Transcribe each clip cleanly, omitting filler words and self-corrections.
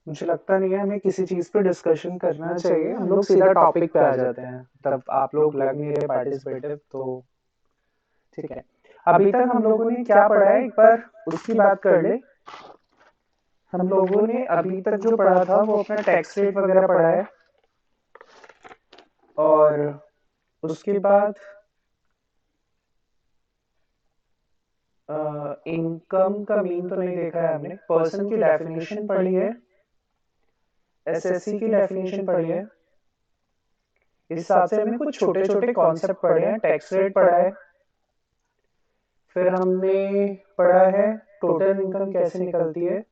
मुझे लगता नहीं है हमें किसी चीज पे डिस्कशन करना चाहिए, हम लोग सीधा टॉपिक पे आ जाते हैं। तब आप लोग लग नहीं रहे पार्टिसिपेटिव, तो ठीक है। अभी तक हम लोगों ने क्या पढ़ा है, एक बार उसकी बात कर ले। हम लोगों ने अभी तक जो पढ़ा था वो अपना टैक्स रेट वगैरह पढ़ा है, और उसके बाद इनकम का मीन तो नहीं देखा है हमने, पर्सन की डेफिनेशन पढ़ी है, एसएससी की डेफिनेशन पढ़ी है। इस हिसाब से हमने कुछ छोटे छोटे कॉन्सेप्ट पढ़े हैं, टैक्स रेट पढ़ा है, फिर हमने पढ़ा है टोटल इनकम कैसे निकलती है,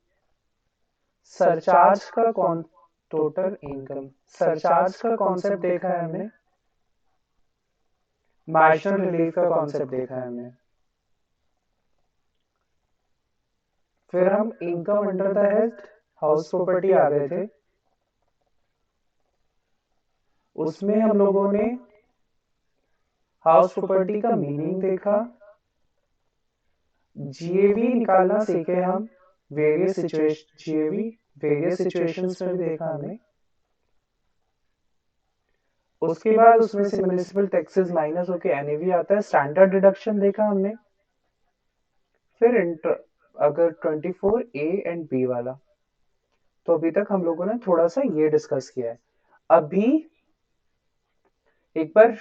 सरचार्ज का कौन टोटल इनकम सरचार्ज का कॉन्सेप्ट देखा है हमने, मार्जिनल रिलीफ का कॉन्सेप्ट देखा है हमने। फिर हम income under the head house property आ गए थे, उसमें हम लोगों ने हाउस प्रॉपर्टी का मीनिंग देखा, जीएवी निकालना सीखे हम, जीएवी वेरियस सिचुएशंस में भी देखा हमने। उसके बाद उसमें से म्युनिसिपल टैक्सेस माइनस होकर एनएवी आता है, स्टैंडर्ड डिडक्शन देखा हमने। फिर इंटर अगर 24 ए एंड बी वाला, तो अभी तक हम लोगों ने थोड़ा सा ये डिस्कस किया है। अभी एक बार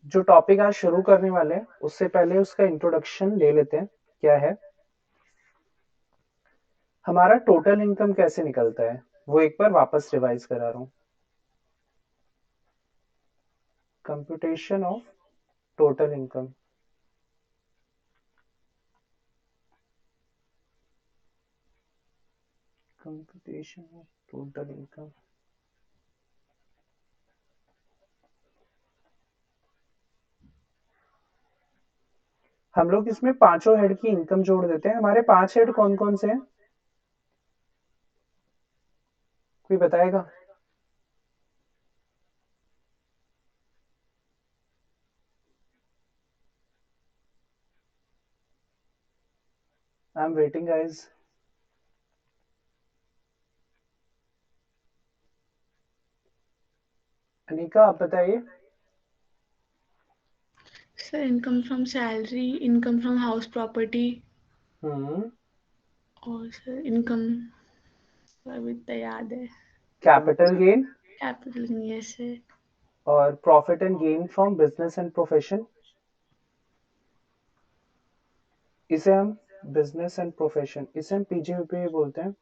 जो टॉपिक आज शुरू करने वाले हैं उससे पहले उसका इंट्रोडक्शन ले लेते हैं, क्या है हमारा टोटल इनकम कैसे निकलता है, वो एक बार वापस रिवाइज करा रहा हूँ। Computation of total income, computation of total income. हम लोग इसमें पांचों हेड की इनकम जोड़ देते हैं। हमारे पांच हेड कौन कौन से हैं, कोई बताएगा? I am waiting guys. Anika आप बताइए। Sir income from salary, income from house property hmm. और सर इनकम अभी तो याद है। कैपिटल गेन कैपिटल नहीं है सर। और profit and gain from business and profession, इसे हम बिजनेस एंड प्रोफेशन, इसे हम पीजीवीपी बोलते हैं।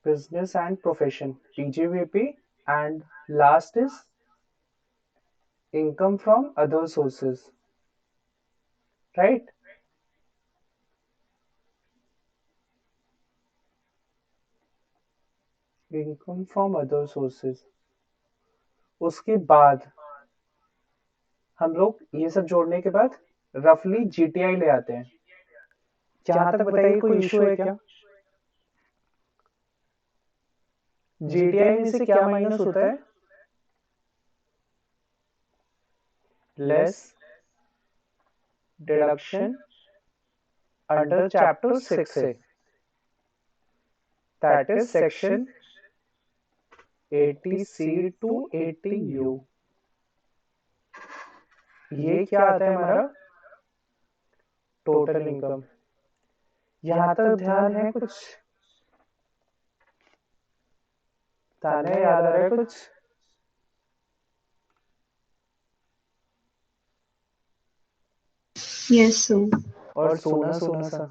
Business and profession, PGBP. And last is income from other sources, right. Income from other sources, उसके बाद हम लोग ये सब जोड़ने के बाद रफली जीटीआई ले आते हैं। जहां तक बताइए कोई इशू है क्या? जीटीआई में से क्या माइनस होता है? लेस डिडक्शन अंडर चैप्टर 6 है, that is section 80 C to 80 U. ये क्या आता है हमारा टोटल इनकम। यहां तक ध्यान है कुछ? तान्या याद आ रहा है कुछ? Yes sir. और सोना सोना सा।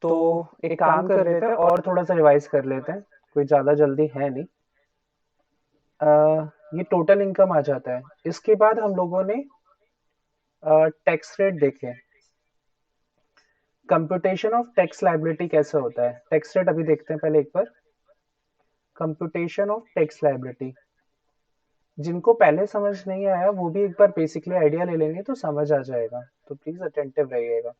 तो एक काम कर लेते हैं और थोड़ा सा रिवाइज कर लेते हैं, कोई ज्यादा जल्दी है नहीं। ये टोटल इनकम आ जाता है। इसके बाद हम लोगों ने टैक्स रेट देखे, कंप्यूटेशन ऑफ टैक्स लायबिलिटी कैसे होता है। टैक्स रेट अभी देखते हैं पहले एक बार। कंप्यूटेशन ऑफ टैक्स लायबिलिटी, जिनको पहले समझ नहीं आया वो भी एक बार बेसिकली आइडिया ले लेंगे तो समझ आ जाएगा, तो प्लीज अटेंटिव रहिएगा।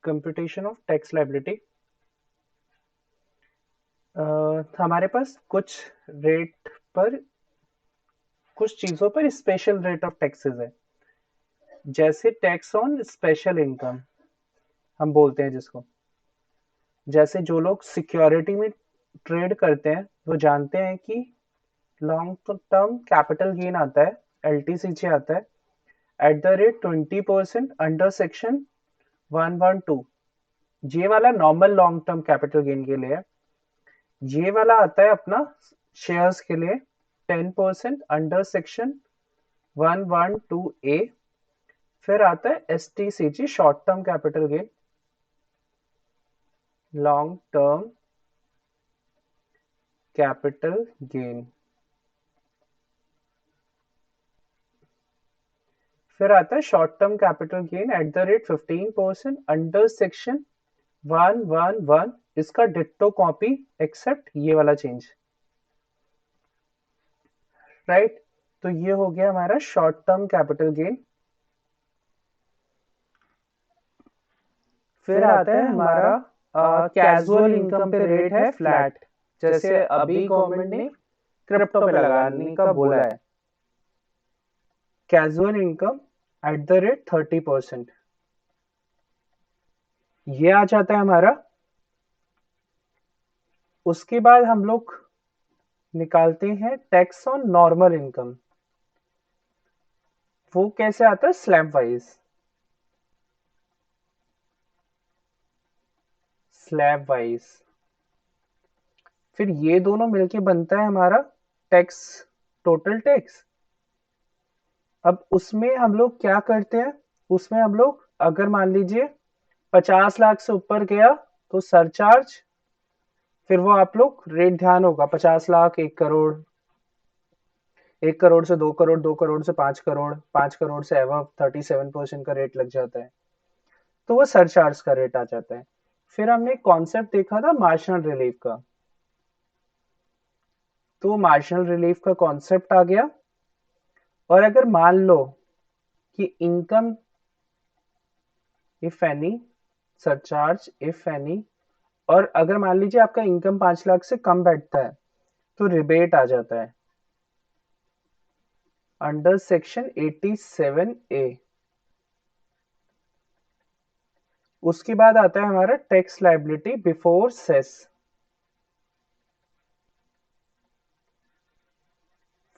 कंप्यूटेशन ऑफ टैक्स लायबिलिटी, हमारे पास कुछ रेट पर, कुछ चीजों पर स्पेशल रेट ऑफ टैक्सेस है, जैसे टैक्स ऑन स्पेशल इनकम हम बोलते हैं जिसको। जैसे जो लोग सिक्योरिटी में ट्रेड करते हैं वो जानते हैं कि लॉन्ग टर्म कैपिटल गेन आता है, एलटीसीजे आता है at the rate 20% under section 112। ये वाला normal long term capital gain के लिए है। ये वाला आता है अपना शेयर्स के लिए 10% अंडर सेक्शन 112A। फिर आता है STCG, short term capital gain, long term capital gain. फिर आता है short term capital gain at the rate 15% under section 111। इसका डिट्टो कॉपी एक्सेप्ट ये वाला चेंज, राइट। तो ये हो गया हमारा शॉर्ट टर्म कैपिटल गेन। फिर आता है हमारा कैजुअल इनकम पे रेट है फ्लैट, जैसे अभी गवर्नमेंट ने क्रिप्टो पे लगाने का बोला है। Casual income at the rate 30%। ये आ जाता है हमारा। उसके बाद हम लोग निकालते हैं टैक्स ऑन नॉर्मल इनकम। वो कैसे आता है? Slab wise. Slab wise. फिर ये दोनों मिलके बनता है हमारा टैक्स, टोटल टैक्स। अब उसमें हम लोग क्या करते हैं, उसमें हम लोग अगर मान लीजिए 50 लाख से ऊपर गया तो सरचार्ज, फिर वो आप लोग रेट ध्यान होगा 50 लाख, 1 करोड़, 1 करोड़ से 2 करोड़, 2 करोड़ से 5 करोड़, 5 करोड़ से एवब 37% का रेट लग जाता है, तो वो सरचार्ज का रेट आ जाता है। फिर हमने एक कॉन्सेप्ट देखा था मार्जिनल रिलीफ का, तो मार्जिनल रिलीफ का कॉन्सेप्ट आ गया। और अगर मान लो कि income if any, surcharge if any, और अगर मान लीजिए आपका इनकम 5 लाख से कम बैठता है तो रिबेट आ जाता है अंडर सेक्शन 87A। उसके बाद आता है हमारा टैक्स लायबिलिटी बिफोर सेस।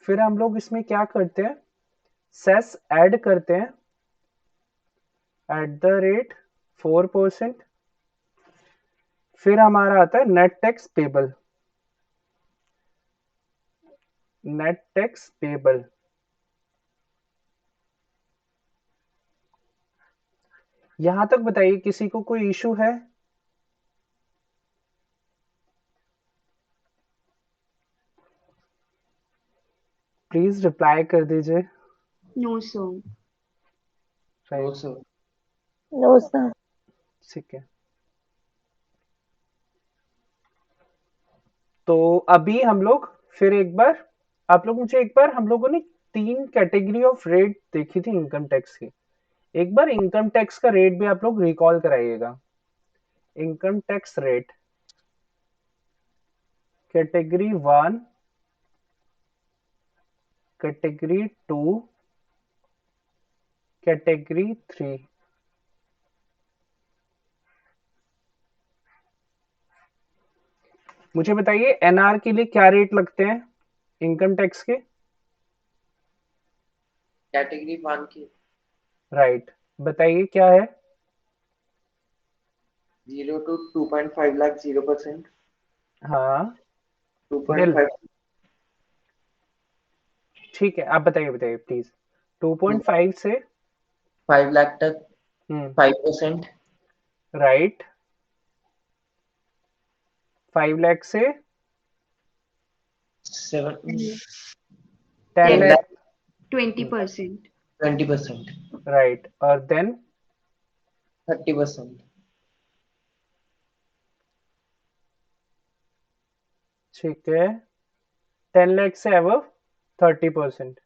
फिर हम लोग इसमें क्या करते हैं, सेस ऐड करते हैं एट द रेट 4%। फिर हमारा आता है net tax payable. Net tax payable, यहां तक बताइए किसी को कोई इशू है? प्लीज रिप्लाई कर दीजिए। No, sir. No right, sir. No sir. ठीक है। तो अभी हम लोग फिर एक बार, आप लोग मुझे एक बार, हम लोगों ने 3 कैटेगरी ऑफ रेट देखी थी इनकम टैक्स की। एक बार इनकम टैक्स का रेट भी आप लोग रिकॉल कराइएगा। Income tax rate category 1, category 2, category 3। मुझे बताइए एनआर के लिए क्या रेट लगते हैं इनकम टैक्स के? कैटेगरी 1 की राइट, बताइए क्या है? 0 to 2.5 लाख 0%, हाँ, निल। 2.5 ठीक है, आप बताइए बताइए प्लीज। 2.5 से 5 लाख तक 5%, राइट, 5 लाख से 7 10 10 लाख, लाख 20%. 20%, राइट, और देन 30%, ठीक है, 10 लाख से अब 30%।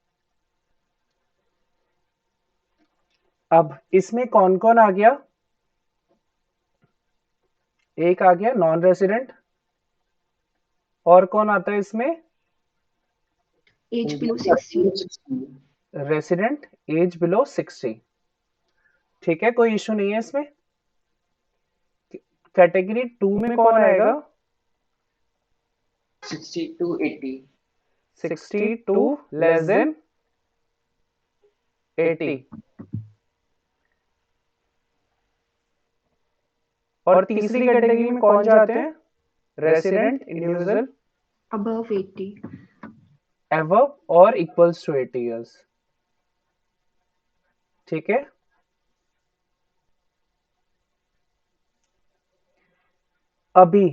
अब इसमें कौन कौन आ गया? एक आ गया नॉन रेसिडेंट, और कौन आता है इसमें? Age below 60। Resident age below 60। ठीक है, कोई इशू नहीं है इसमें। कैटेगरी 2 में कौन आएगा? 60 to 80। 60 to less than 80। और तीसरी कैटेगरी में कौन जाते हैं? Resident individual above 80। एबव और इक्वल्स टू 80 इयर्स। ठीक है, अभी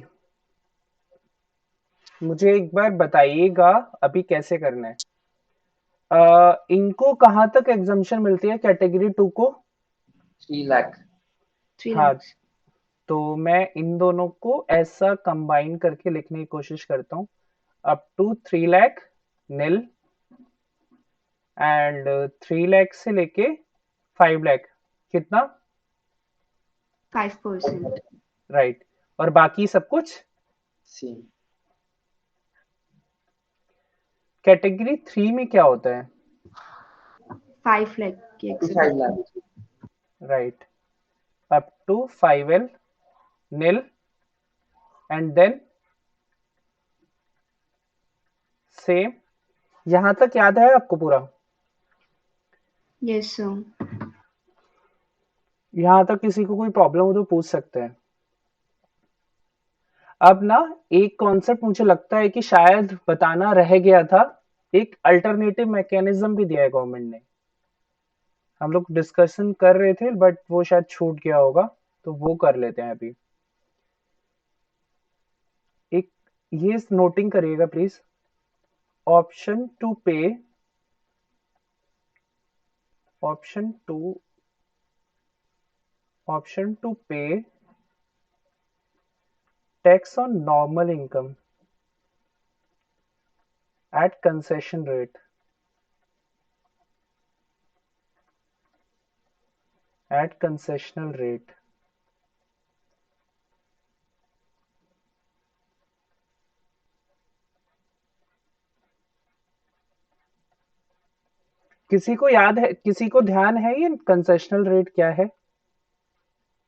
मुझे एक बार बताइएगा अभी कैसे करना है। इनको कहां तक एग्जम्पशन मिलती है कैटेगरी 2 को? 3 लाख। 3 हाँ, lakhs। तो मैं इन दोनों को ऐसा कंबाइन करके लिखने की कोशिश करता हूँ, up to 3 lakh nil and 3 lakh से लेके 5 लाख कितना? 5%। राइट। और बाकी सब कुछ सेम। कैटेगरी 3 में क्या होता है? 5 lakh की 5 except. Lakh. Right, up to 5L nil and then same. यहां तक याद है आपको पूरा? Yes sir. यहां तक किसी को कोई प्रॉब्लम हो तो पूछ सकते हैं। अब ना एक कॉन्सेप्ट मुझे लगता है कि शायद बताना रह गया था। एक अल्टरनेटिव मैकेनिज्म भी दिया है गवर्नमेंट ने, हम लोग डिस्कशन कर रहे थे बट वो शायद छूट गया होगा, तो वो कर लेते हैं अभी। एक ये नोटिंग करिएगा प्लीज, ऑप्शन टू पे, ऑप्शन टू पे tax on normal income at concession rate, at concessional rate। किसी को याद है, किसी को ध्यान है ये कंसेशनल रेट क्या है?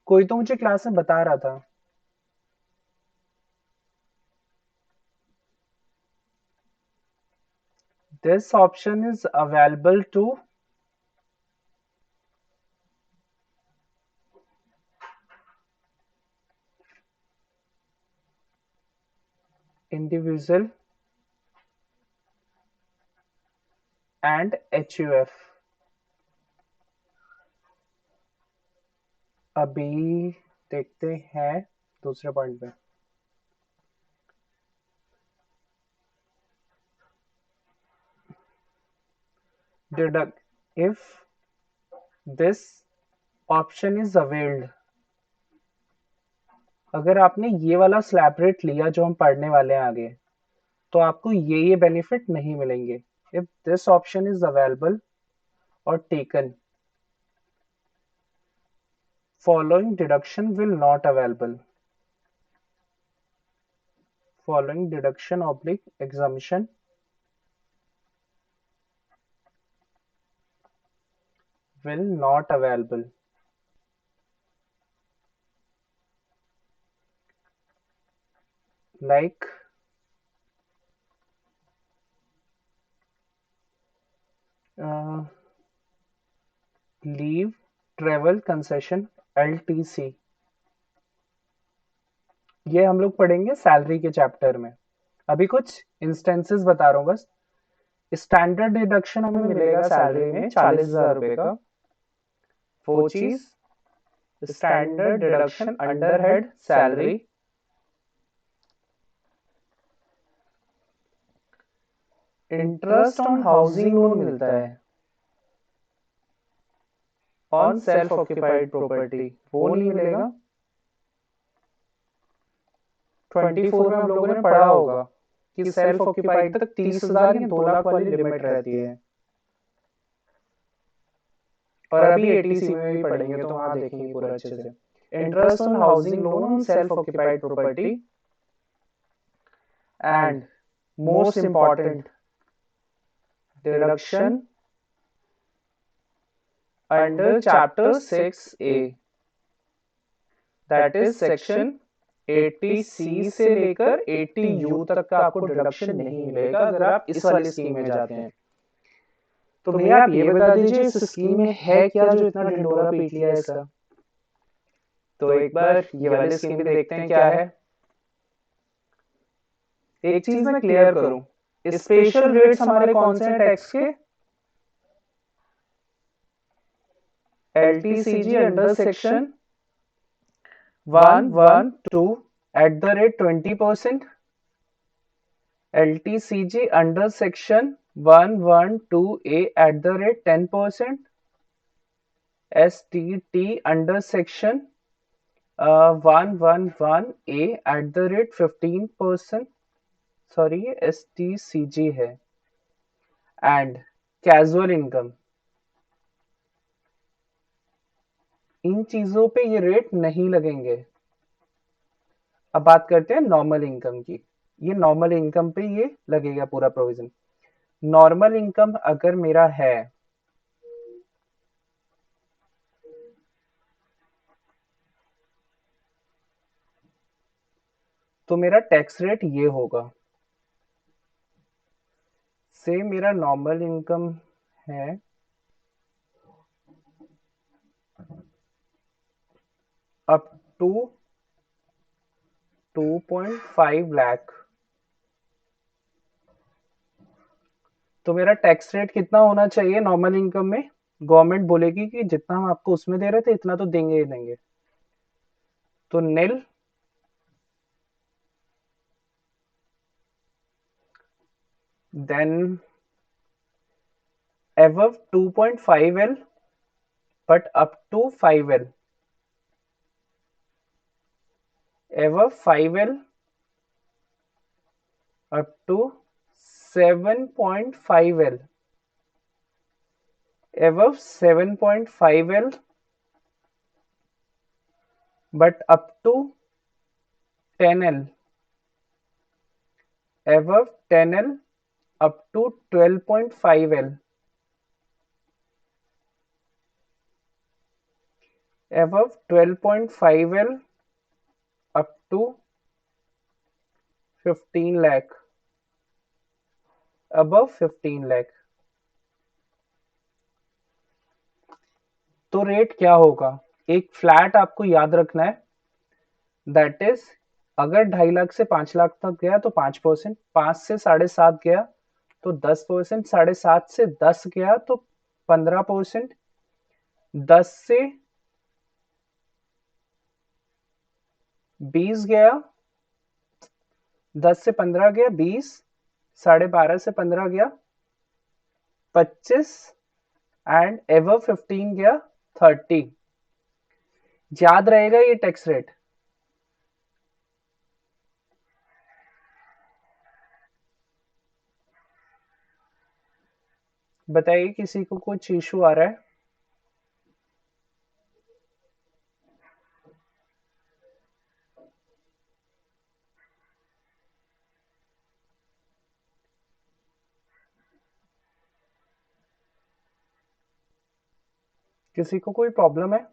कोई तो मुझे क्लास में बता रहा था। This option is available to individual and HUF। अभी देखते हैं दूसरे पॉइंट पे। Deduct if this option is availed। अगर आपने ये वाला स्लैब रेट लिया जो हम पढ़ने वाले हैं आगे, तो आपको ये बेनिफिट नहीं मिलेंगे। If this option is available और taken, following deduction will not available। Following deduction oblique exemption will not available। Like leave travel concession LTC। ये हम लोग पढ़ेंगे सैलरी के चैप्टर में। अभी कुछ इंस्टेंसेस बता रहा हूँ बस। स्टैंडर्ड डिडक्शन हमें मिलेगा सैलरी में 40,000 रुपए का, वो चीज standard deduction under head salary. Interest on housing loan मिलता है ऑन सेल्फ ऑक्यूपाइड प्रॉपर्टी, वो नहीं मिलेगा। 24 में हम लोगों ने पढ़ा होगा कि सेल्फ ऑक्यूपाइड तक 30,000 या 2 लाख वाली लिमिट रहती है, और अभी एटीसी में भी पढ़ेंगे तो वहां देखेंगे पूरा अच्छे से। Interest on housing loan on self occupied property and most important deduction under chapter 6A, that is section 80C से लेकर 80U तक का आपको डिडक्शन नहीं मिलेगा अगर आप इस वाली स्कीम में जाते हैं। तो भैया आप ये बता दीजिए इस स्कीम में है क्या जो इतना ढिंढोरा पीट लिया है इसका। तो एक बार ये वाली स्कीम भी देखते हैं क्या है। एक चीज मैं क्लियर करूं, स्पेशल रेट्स हमारे कौन से हैं टैक्स के? LTCG under section 112 at the rate 20%, LTCG under section 112A at the rate 10%, STT under section 111A at the rate 15%, sorry ये STCG है, एंड कैजुअल इनकम। इन चीजों पे ये रेट नहीं लगेंगे। अब बात करते हैं नॉर्मल इनकम की। ये नॉर्मल इनकम पे ये लगेगा पूरा प्रोविजन। नॉर्मल इनकम अगर मेरा है तो मेरा टैक्स रेट ये होगा। से मेरा नॉर्मल इनकम है अप टू 2.5 लाख, तो मेरा टैक्स रेट कितना होना चाहिए नॉर्मल इनकम में? गवर्नमेंट बोलेगी कि जितना हम आपको उसमें दे रहे थे इतना तो देंगे ही देंगे, तो निल then above 2.5L but up to 5L, above 5L up to 7.5L, above 7.5L but up to 10L, above 10L up to 12.5L, above 12.5L up to 15 lakh, above 15 lakh। तो रेट क्या होगा? एक flat आपको याद रखना है, that is अगर 2.5 लाख से 5 लाख तक गया तो 5%, 5 से 7.5 गया तो 10%, 7.5 से 10 गया तो 15%, 10 से 20 गया, 10 से 15 गया 20, 12.5 से 15 गया 25 एंड एवर 15 गया 30। याद रहेगा ये टैक्स रेट। बताइए किसी को कुछ इशू आ रहा है? किसी को कोई प्रॉब्लम है?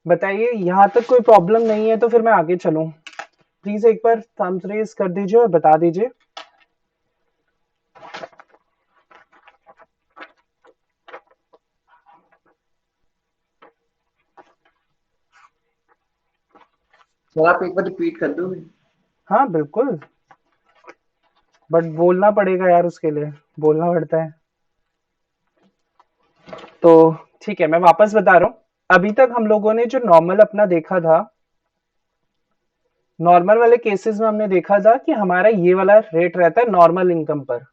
बताइए, यहां तक कोई प्रॉब्लम नहीं है तो फिर मैं आगे चलूं। प्लीज एक बार थम्स रेज कर दीजिए और बता दीजिए। सर आप एक बार रिपीट कर दोगे? हाँ बिल्कुल, बट बोलना पड़ेगा यार, उसके लिए बोलना पड़ता है। तो ठीक है, मैं वापस बता रहा हूँ। अभी तक हम लोगों ने जो नॉर्मल अपना देखा था, नॉर्मल वाले केसेस में हमने देखा था कि हमारा ये वाला रेट रहता है नॉर्मल इनकम पर,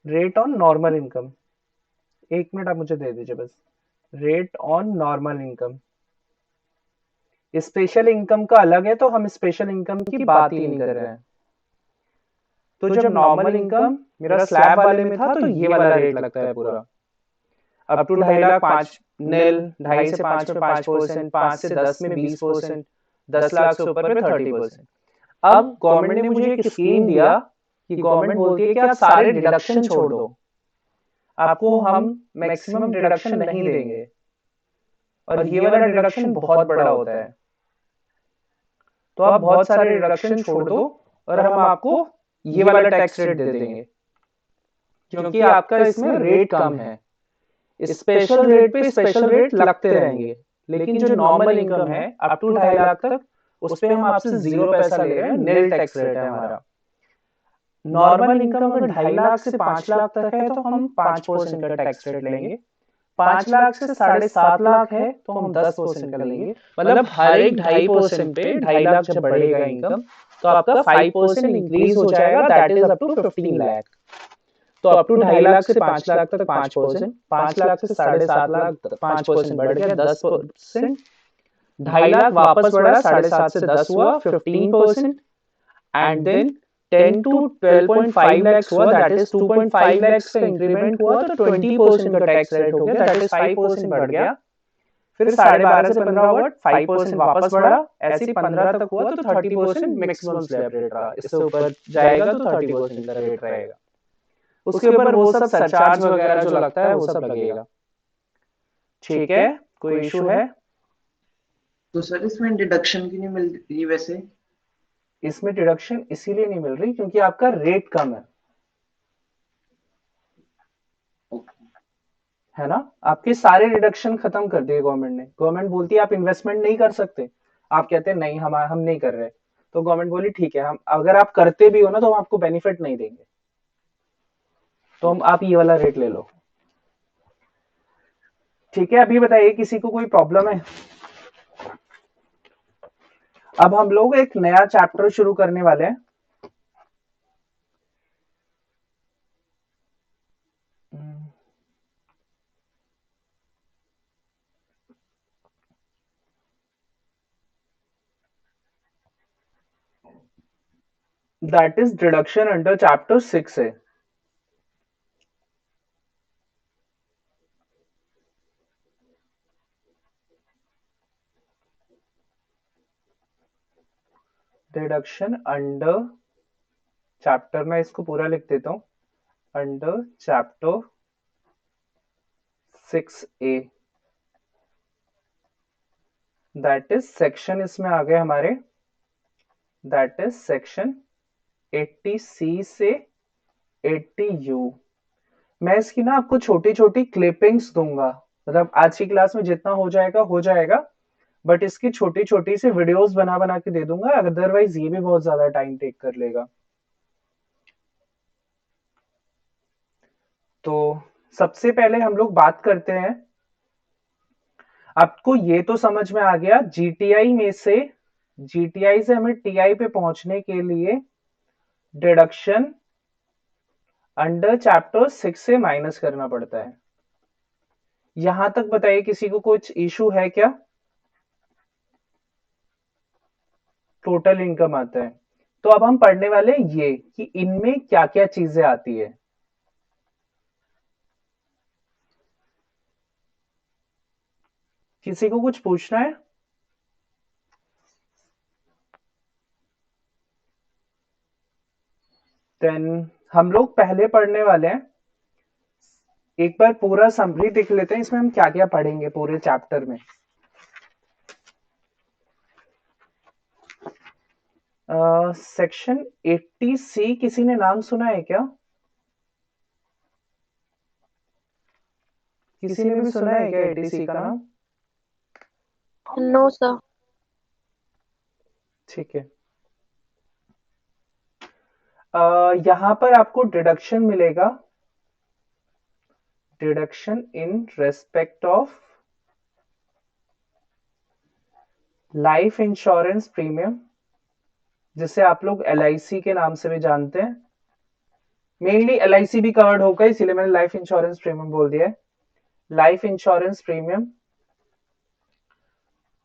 रेट ऑन नॉर्मल इनकम। एक मिनट आप मुझे दे दीजिए बस। Rate on normal income. Special income का अलग है, तो हम स्पेशल इनकम की बात ही नहीं कर रहे हैं। तो जब नॉर्मल इनकम मेरा स्लैब वाले में था तो ये वाला रेट लगता है पूरा, अप टू 2.5 लाख 5 निल, 2.5 से 5 में 5%, 5 से 10 में 20%, 10 लाख से ऊपर में 30%। अब गवर्नमेंट ने मुझे एक स्कीम दिया कि गवर्नमेंट बोलती है कि आप सारे डिडक्शन छोड़ दो, आपको हम मैक्सिमम डिडक्शन नहीं देंगे, और ये वाला डिडक्शन बहुत बड़ा होता है, तो आप बहुत सारे डिडक्शन छोड़ दो और हम आपको ये वाला टैक्स रेट दे देंगे, क्योंकि आपका इसमें रेट कम है। स्पेशल रेट पे स्पेशल रेट लगते रहेंगे, लेकिन जो नॉर्मल इनकम है अप टू 2.5 लाख तक, उस पे हम आपसे 0 पैसा ले रहे हैं, निल टैक्स रेट है हमारा। नॉर्मल इनकम अगर 2.5 लाख से 5 लाख तक है तो हम 5% का टैक्स रेट लेंगे, 5 लाख से 7.5 लाख है तो हम 10% का लेंगे, मतलब हर एक 2.5% पे 2.5 लाख जब बढ़ेगा इनकम तो आपका 5% इंक्रीज हो जाएगा, that is up to 15 lakh. तो अप टू 2.5 लाख से 5 लाख तक 5%, 5 लाख से 7.5 लाख 5% बढ़ गया 10%, 2.5 लाख वापस बढ़ा 7.5 से 10 हुआ 15%, एंड देन 10 टू 12.5 lakhs हुआ, दैट इज 2.5 lakhs का इंक्रीमेंट हुआ तो 20% का टैक्स रेट हो गया, दैट इज 5% बढ़ गया। फिर 12.5 से 15 हुआ, 5% वापस बढ़ा, ऐसे ही 15 तक हुआ तो 30% मैक्सिमम स्लैब रेट रहा, इससे ऊपर जाएगा तो 30% का रेट रहेगा। उसके ऊपर वो सब सरचार्ज वगैरह जो लगता है वो सब लगेगा। ठीक है, कोई इशू है? तो सर इसमें डिडक्शन क्यों नहीं मिल रही वैसे? इसमें डिडक्शन इसीलिए नहीं मिल रही क्योंकि आपका रेट कम है ना। आपके सारे डिडक्शन खत्म कर दिए गवर्नमेंट ने। गवर्नमेंट बोलती है आप इन्वेस्टमेंट नहीं कर सकते, आप कहते हैं नहीं हम नहीं कर रहे, तो गवर्नमेंट बोली ठीक है, हम अगर आप करते भी हो ना तो हम आपको बेनिफिट नहीं देंगे, तो हम आप ये वाला रेट ले लो। ठीक है, अभी बताइए किसी को कोई प्रॉब्लम है? अब हम लोग एक नया चैप्टर शुरू करने वाले हैं। That is deduction under chapter 6 है। डिडक्शन अंडर चैप्टर, मैं इसको पूरा लिख देता हूं, under chapter 6A, that is section इसमें आ गए हमारे, दैट इज सेक्शन 80C से 80U। मैं इसकी ना आपको छोटी छोटी क्लिपिंग्स दूंगा, मतलब आज की क्लास में जितना हो जाएगा, बट इसकी छोटी छोटी सी वीडियोस बना बना के दे दूंगा, अदरवाइज ये भी बहुत ज्यादा टाइम टेक कर लेगा। तो सबसे पहले हम लोग बात करते हैं, आपको ये तो समझ में आ गया जीटीआई में से, जीटीआई से हमें टीआई पे पहुंचने के लिए डिडक्शन अंडर चैप्टर 6 से माइनस करना पड़ता है। यहां तक बताइए किसी को कुछ इशू है क्या? टोटल इनकम आता है, तो अब हम पढ़ने वाले ये कि इनमें क्या क्या चीजें आती है। किसी को कुछ पूछना है? देन हम लोग पहले पढ़ने वाले हैं, एक बार पूरा समरी देख लेते हैं इसमें हम क्या क्या पढ़ेंगे पूरे चैप्टर में। सेक्शन 80C किसी ने नाम सुना है क्या? किसी ने भी सुना है क्या 80C का नाम? No sir. ठीक है, यहां पर आपको डिडक्शन मिलेगा, deduction in respect of life insurance premium, जिसे आप लोग LIC के नाम से भी जानते हैं। मेनली LIC भी कवर्ड होगा, इसीलिए मैंने लाइफ इंश्योरेंस प्रीमियम बोल दिया है। Life insurance premium,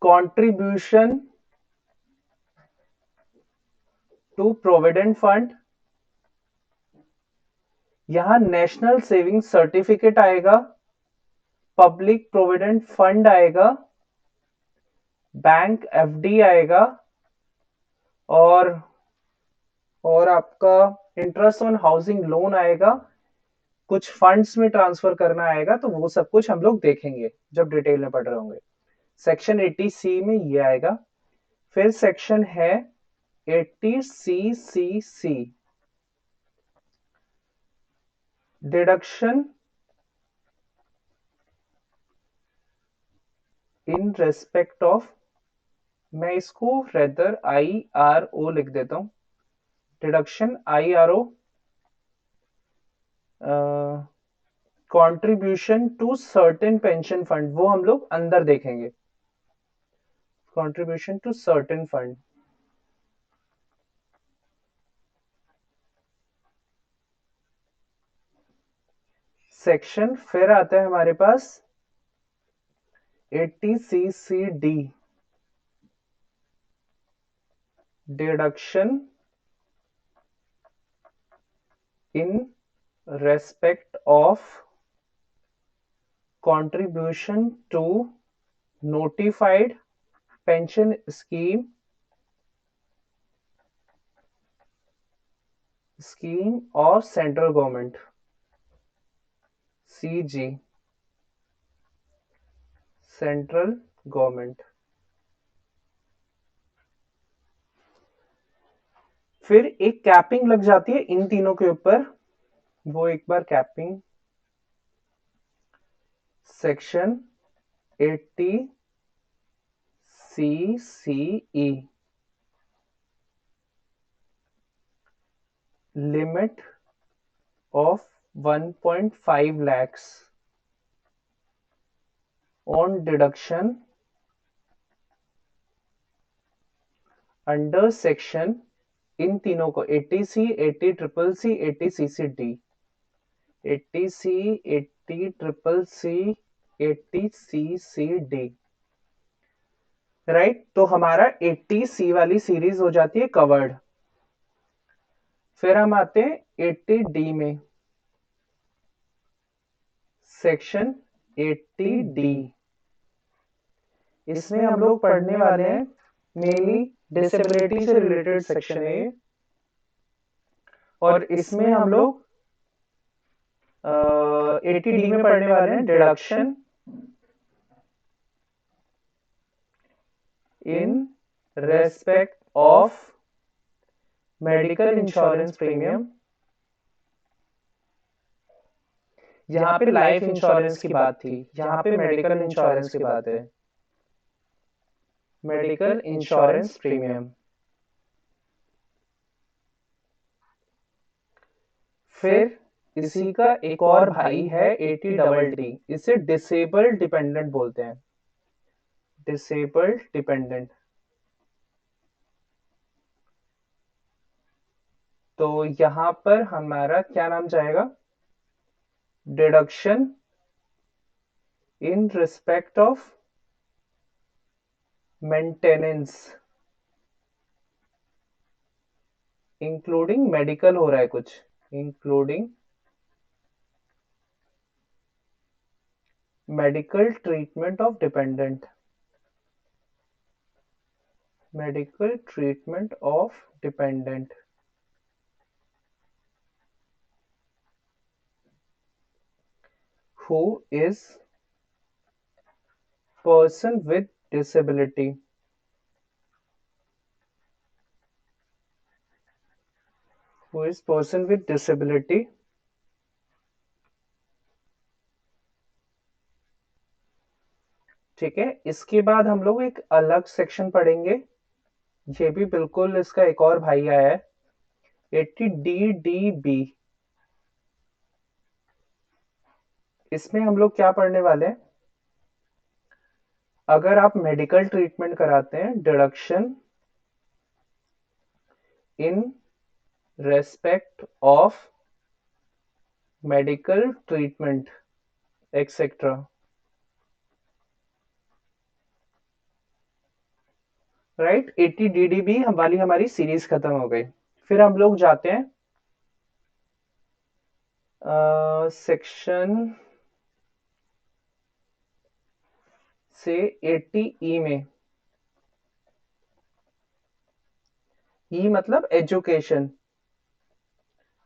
contribution to provident fund, यहां नेशनल सेविंग सर्टिफिकेट आएगा, पब्लिक प्रोविडेंट फंड आएगा, बैंक एफडी आएगा, और आपका इंटरेस्ट ऑन हाउसिंग लोन आएगा, कुछ फंड्स में ट्रांसफर करना आएगा। तो वो सब कुछ हम लोग देखेंगे जब डिटेल में पढ़ रहे होंगे। सेक्शन 80C में ये आएगा। फिर सेक्शन है 80CCC, deduction in respect of, मैं इसको रेदर IRO लिख देता हूं, deduction IRO, contribution to certain pension fund, वो हम लोग अंदर देखेंगे। Contribution to certain fund, section फिर आता है हमारे पास 80CCD, deduction in respect of contribution to notified pension scheme of central government, CG, central government। फिर एक कैपिंग लग जाती है इन तीनों के ऊपर, वो एक बार capping, section 80CCE, limit of 1.5 lakhs on deduction under section, इन तीनों को 80C, 80CCC, 80CCD, 80C, 80CCC, 80CCD, right. तो हमारा 80C वाली सीरीज हो जाती है कवर्ड। फिर हम आते हैं 80D में, सेक्शन 80D। इसमें हम लोग पढ़ने वाले हैं मेनली डिसेबिलिटी से रिलेटेड सेक्शन है ये, और इसमें हम लोग 80D में पढ़ने वाले हैं deduction in respect of medical insurance premium. यहां पे लाइफ इंश्योरेंस की बात थी, यहां पे मेडिकल इंश्योरेंस की बात है, मेडिकल इंश्योरेंस प्रीमियम। फिर इसी का एक और भाई है 80DD, इसे डिसेबल्ड डिपेंडेंट बोलते हैं, डिसेबल्ड डिपेंडेंट। तो यहां पर हमारा क्या नाम जाएगा, deduction in respect of maintenance, including medical हो रहा है कुछ, including medical treatment of dependent, medical treatment of dependent. Who is person with disability, who is person with disability। ठीक है, इसके बाद हम लोग एक अलग सेक्शन पढ़ेंगे, ये भी बिल्कुल इसका एक और भाई आया है, 80DDB। इसमें हम लोग क्या पढ़ने वाले हैं, अगर आप मेडिकल ट्रीटमेंट कराते हैं, deduction in respect of medical treatment etcetera, right. 80DDB वाली हमारी सीरीज खत्म हो गई। फिर हम लोग जाते हैं सेक्शन से 80E में, ई मतलब एजुकेशन,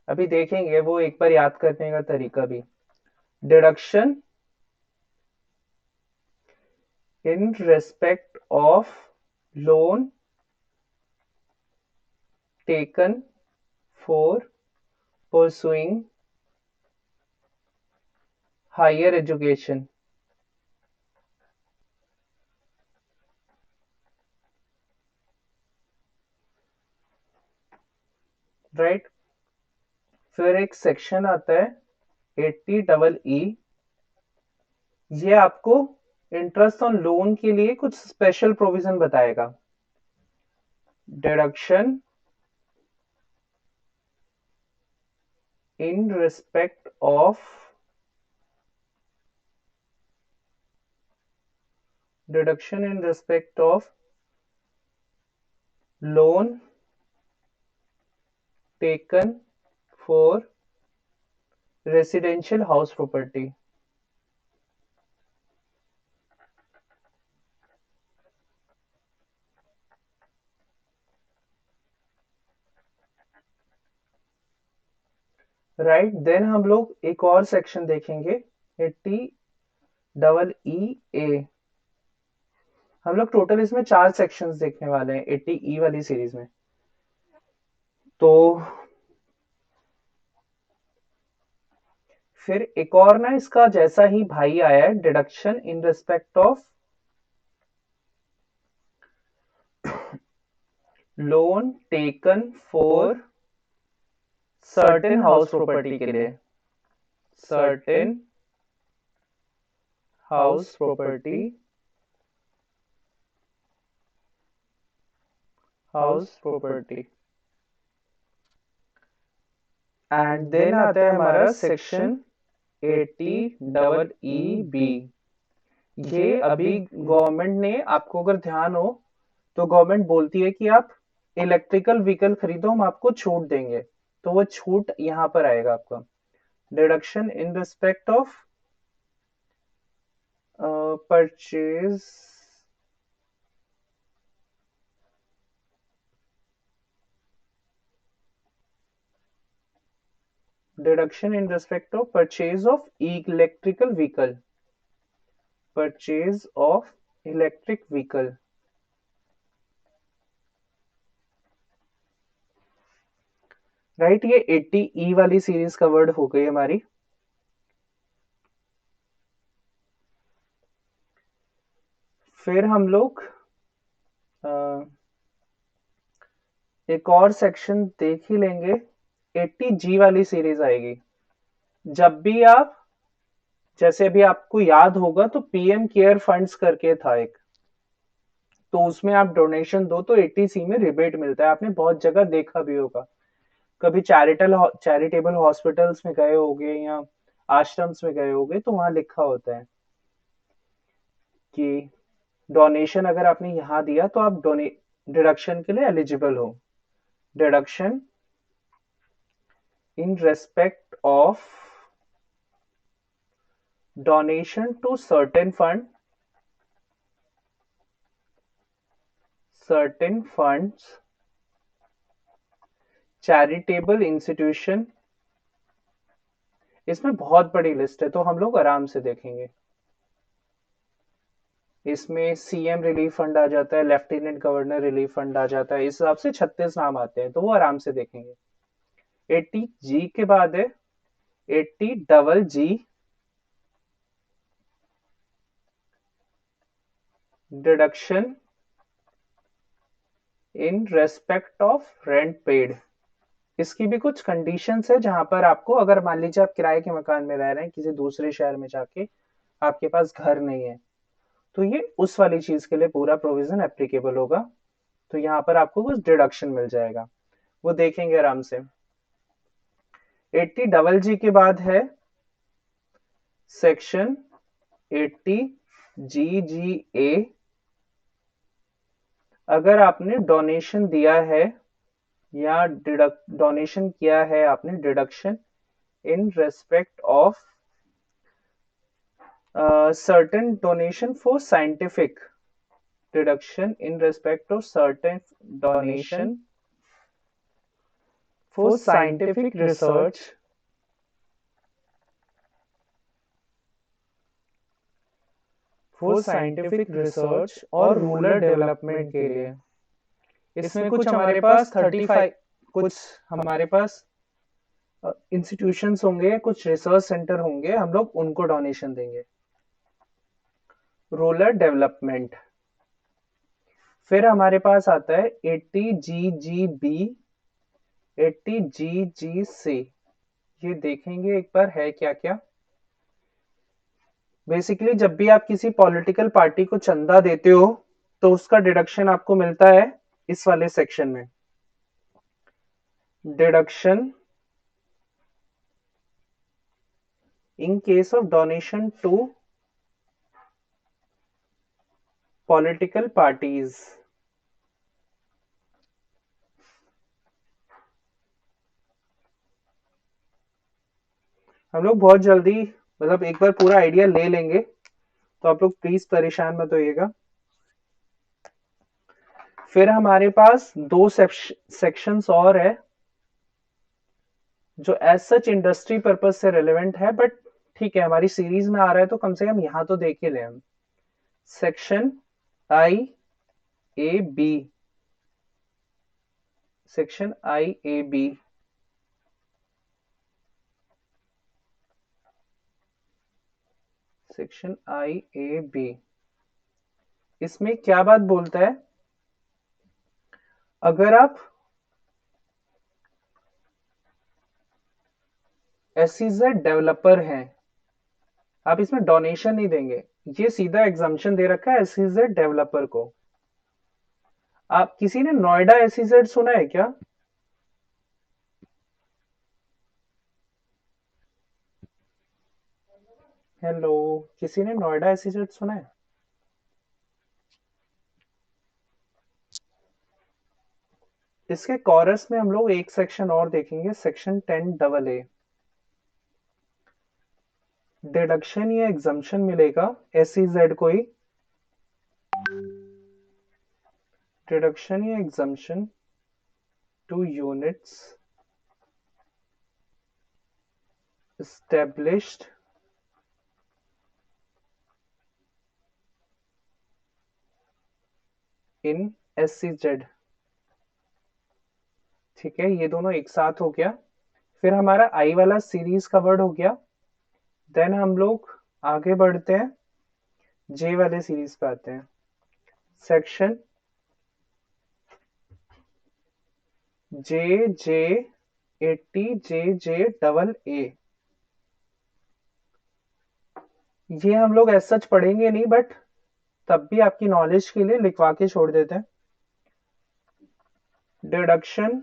अभी देखेंगे वो एक बार याद करने का तरीका भी। Deduction in respect of loan taken for pursuing higher education. Right, फिर एक सेक्शन आता है 80EE, ये आपको इंटरेस्ट ऑन लोन के लिए कुछ स्पेशल प्रोविजन बताएगा। Deduction in respect of loan taken for residential house property. Right, then हम लोग एक और सेक्शन देखेंगे 80EE। हम लोग टोटल इसमें 4 सेक्शंस देखने वाले हैं 80E वाली सीरीज में। तो फिर एक और ना इसका जैसा ही भाई आया है, deduction in respect of loan taken for certain house property के लिए। Certain house property, and then आता है हमारा सेक्शन 80EB। ये अभी गवर्नमेंट ने, आपको अगर ध्यान हो तो गवर्नमेंट बोलती है कि आप इलेक्ट्रिकल व्हीकल खरीदो, हम आपको छूट देंगे, तो वो छूट यहां पर आएगा आपका। Deduction in respect of purchase deduction in respect of purchase of electrical vehicle. Purchase of electric vehicle. Right, ये 80E वाली सीरीज कवर्ड हो गई हमारी। फिर हम लोग एक और सेक्शन देख ही लेंगे, 80G वाली सीरीज आएगी। जब भी आप, जैसे अभी आपको याद होगा तो पीएम केयर फंड्स करके था एक, तो उसमें आप डोनेशन दो तो 80C में रिबेट मिलता है। आपने बहुत जगह देखा भी होगा, कभी चैरिटेबल हॉस्पिटल्स में गए होगे या आश्रम्स में गए होगे तो वहां लिखा होता है कि डोनेशन अगर आपने यहां दिया तो आप डिडक्शन के लिए एलिजिबल हो। Deduction in respect of donation to certain funds charitable institution. इसमें बहुत बड़ी लिस्ट है तो हम लोग आराम से देखेंगे। इसमें सीएम रिलीफ फंड आ जाता है, लेफ्टिनेंट गवर्नर रिलीफ फंड आ जाता है, इस हिसाब से 36 नाम आते हैं, तो वो आराम से देखेंगे। 80G के बाद है 80GG। Deduction in respect of rent paid. इसकी भी कुछ कंडीशंस है, जहां पर आपको, अगर मान लीजिए आप किराए के मकान में रह रहे हैं किसी दूसरे शहर में जाके, आपके पास घर नहीं है, तो ये उस वाली चीज के लिए पूरा प्रोविजन एप्लीकेबल होगा, तो यहाँ पर आपको कुछ डिडक्शन मिल जाएगा, वो देखेंगे आराम से। 80GG के बाद है सेक्शन 80GGA। अगर आपने डोनेशन दिया है या डोनेशन किया है आपने deduction in respect of certain donation for scientific, deduction in respect of certain donation for scientific research और रूरल डेवलपमेंट के लिए। इसमें कुछ हमारे पास 35 कुछ हमारे पास इंस्टीट्यूशंस होंगे, कुछ रिसर्च सेंटर होंगे, हम लोग उनको डोनेशन देंगे। Rural development. फिर हमारे पास आता है 80 GGB, 80 GGC। ये देखेंगे एक बार है क्या क्या। बेसिकली जब भी आप किसी पॉलिटिकल पार्टी को चंदा देते हो तो उसका डिडक्शन आपको मिलता है इस वाले सेक्शन में। Deduction in case of donation to political parties. हम लोग बहुत जल्दी मतलब एक बार पूरा आइडिया ले लेंगे, तो आप लोग प्लीज परेशान मत होइएगा। फिर हमारे पास दो सेक्शंस और है जो एज सच इंडस्ट्री पर्पज से रेलेवेंट है, बट ठीक है हमारी सीरीज में आ रहा है तो कम से कम यहां तो देख ही ले हम। Section IAB, section IAB। Section IAB इसमें क्या बात बोलता है, अगर आप SEZ डेवलपर हैं, आप इसमें डोनेशन नहीं देंगे, ये सीधा एग्जाम्पशन दे रखा है SEZ डेवलपर को। आप किसी ने नोएडा SEZ सुना है क्या? हेलो, किसी ने नोएडा SEZ सुना है? इसके कॉरस में हम लोग एक सेक्शन और देखेंगे, सेक्शन 10AA। डिडक्शन या एग्जम्पशन मिलेगा SEZ को ही। डिडक्शन या exemption two units established in SEZ। ठीक है, ये दोनों एक साथ हो गया। फिर हमारा आई वाला सीरीज कवर्ड हो गया। देन हम लोग आगे बढ़ते हैं, जे वाले सीरीज पे आते हैं। Section JJ80 JJAA। ये हम लोग ऐसा सच पढ़ेंगे नहीं, बट तब भी आपकी नॉलेज के लिए लिखवा के छोड़ देते हैं। Deduction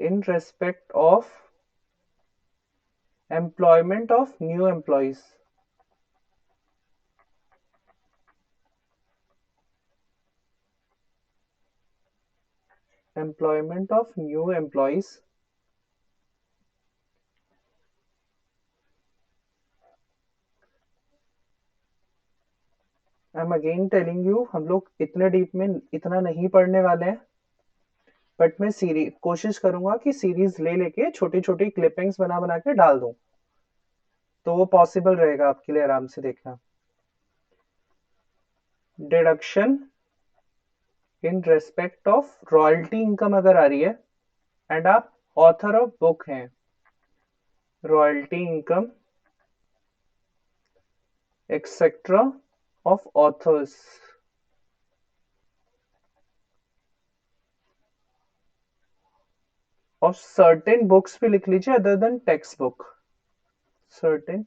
in respect of employment of new employees. Employment of new employees. I am again telling you, हम लोग इतने डीप में इतना नहीं पढ़ने वाले हैं, बट मैं सीरीज कोशिश करूंगा कि सीरीज ले लेके छोटी छोटी क्लिपिंग्स बना बना के डाल दूं, तो वो पॉसिबल रहेगा आपके लिए आराम से देखना। Deduction in respect of royalty income अगर आ रही है एंड आप ऑथर ऑफ बुक हैं, royalty income etcetera of authors. और सर्टेन बुक्स भी लिख लीजिए other than text book. Certain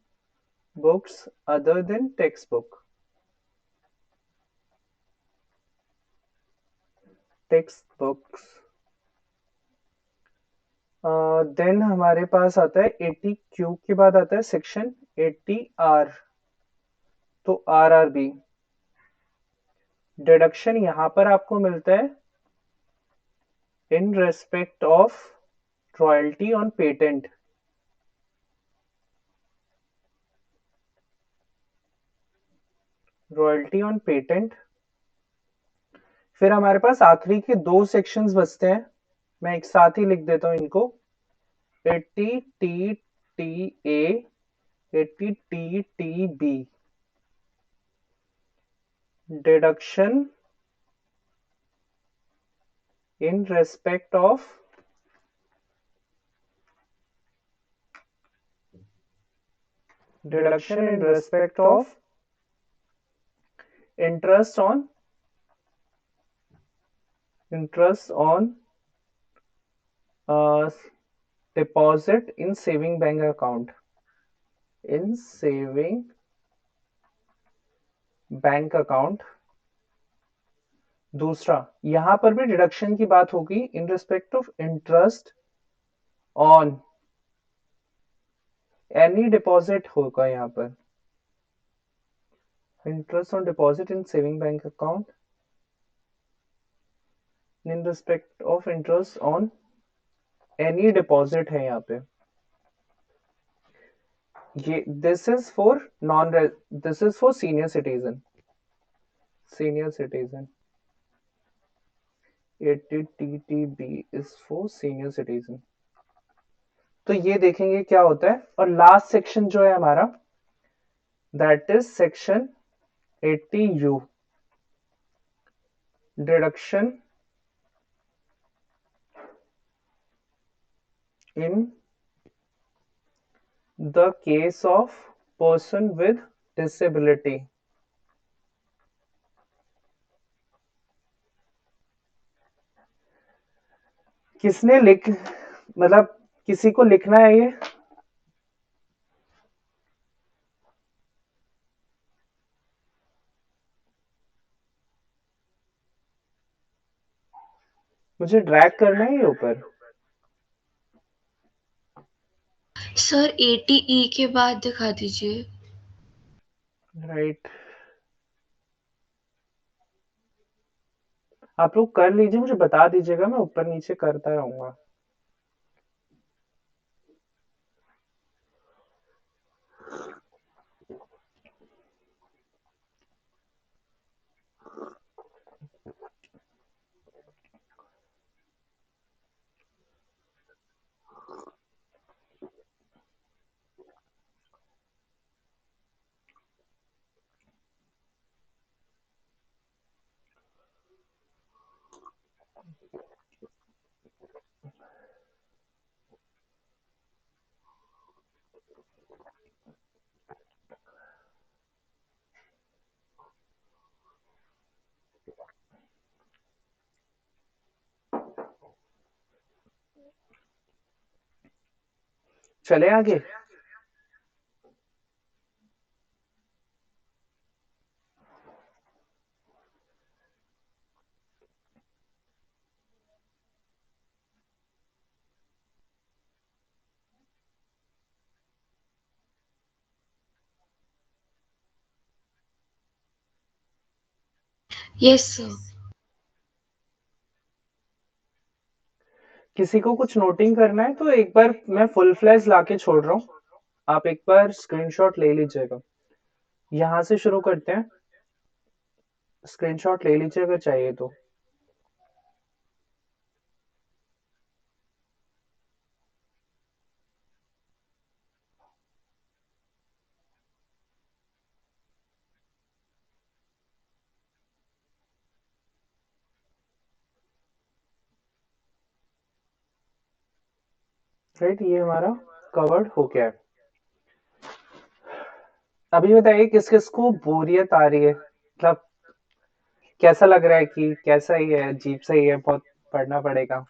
books other than text book. Text books. Then हमारे पास आता है 80Q के बाद आता है सेक्शन 80R, तो RRB। डिडक्शन यहां पर आपको मिलता है इन respect of royalty on patent, royalty on patent. फिर हमारे पास आखिरी के दो सेक्शंस बचते हैं, मैं एक साथ ही लिख देता हूं इनको। 80 T T A, 80 T T B, deduction in respect of interest on deposit in saving bank account, in saving bank account. दूसरा, यहां पर भी डिडक्शन की बात होगी इन respect of interest on any deposit होगा, यहां पर interest on deposit in saving bank account in respect of interest on any deposit है यहाँ पे। ये this is for senior citizen, 80 TTB is for senior citizen। तो ये देखेंगे क्या होता है। और लास्ट सेक्शन जो है हमारा, that is section 80U, deduction in the case of person with disability. किसने मतलब किसी को लिखना है ये? मुझे ड्रैग करना है ये ऊपर। सर 80E के बाद दिखा दीजिए। राइट, आप लोग कर लीजिए, मुझे बता दीजिएगा, मैं ऊपर नीचे करता रहूंगा। चले आगे। Yes sir. किसी को कुछ नोटिंग करना है तो एक बार मैं फुल फ्लैश लाके छोड़ रहा हूँ, आप एक बार स्क्रीनशॉट ले लीजिएगा। यहां से शुरू करते हैं, स्क्रीनशॉट ले लीजिए अगर चाहिए तो। राइट, ये हमारा कवर्ड हो गया है। अभी बताइए किस किस को बोरियत आ रही है, मतलब कैसा लग रहा है कि कैसा ही है, अजीब सा ही है, बहुत पढ़ना पड़ेगा।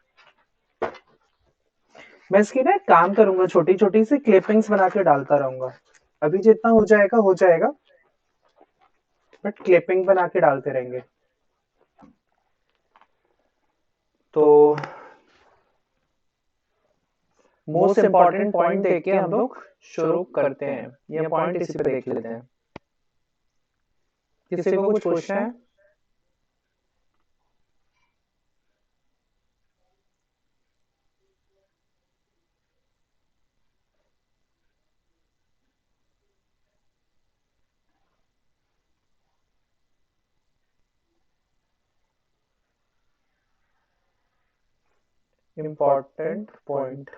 मैं इसकी ना एक काम करूंगा, छोटी छोटी सी क्लिपिंग्स बना के डालता रहूंगा। अभी जितना हो जाएगा, बट क्लिपिंग बना के डालते रहेंगे। तो मोस्ट इंपॉर्टेंट पॉइंट देख के हम लोग शुरू करते हैं। ये पॉइंट इसी पे देख लेते हैं। किसी को कुछ पूछना है? important point.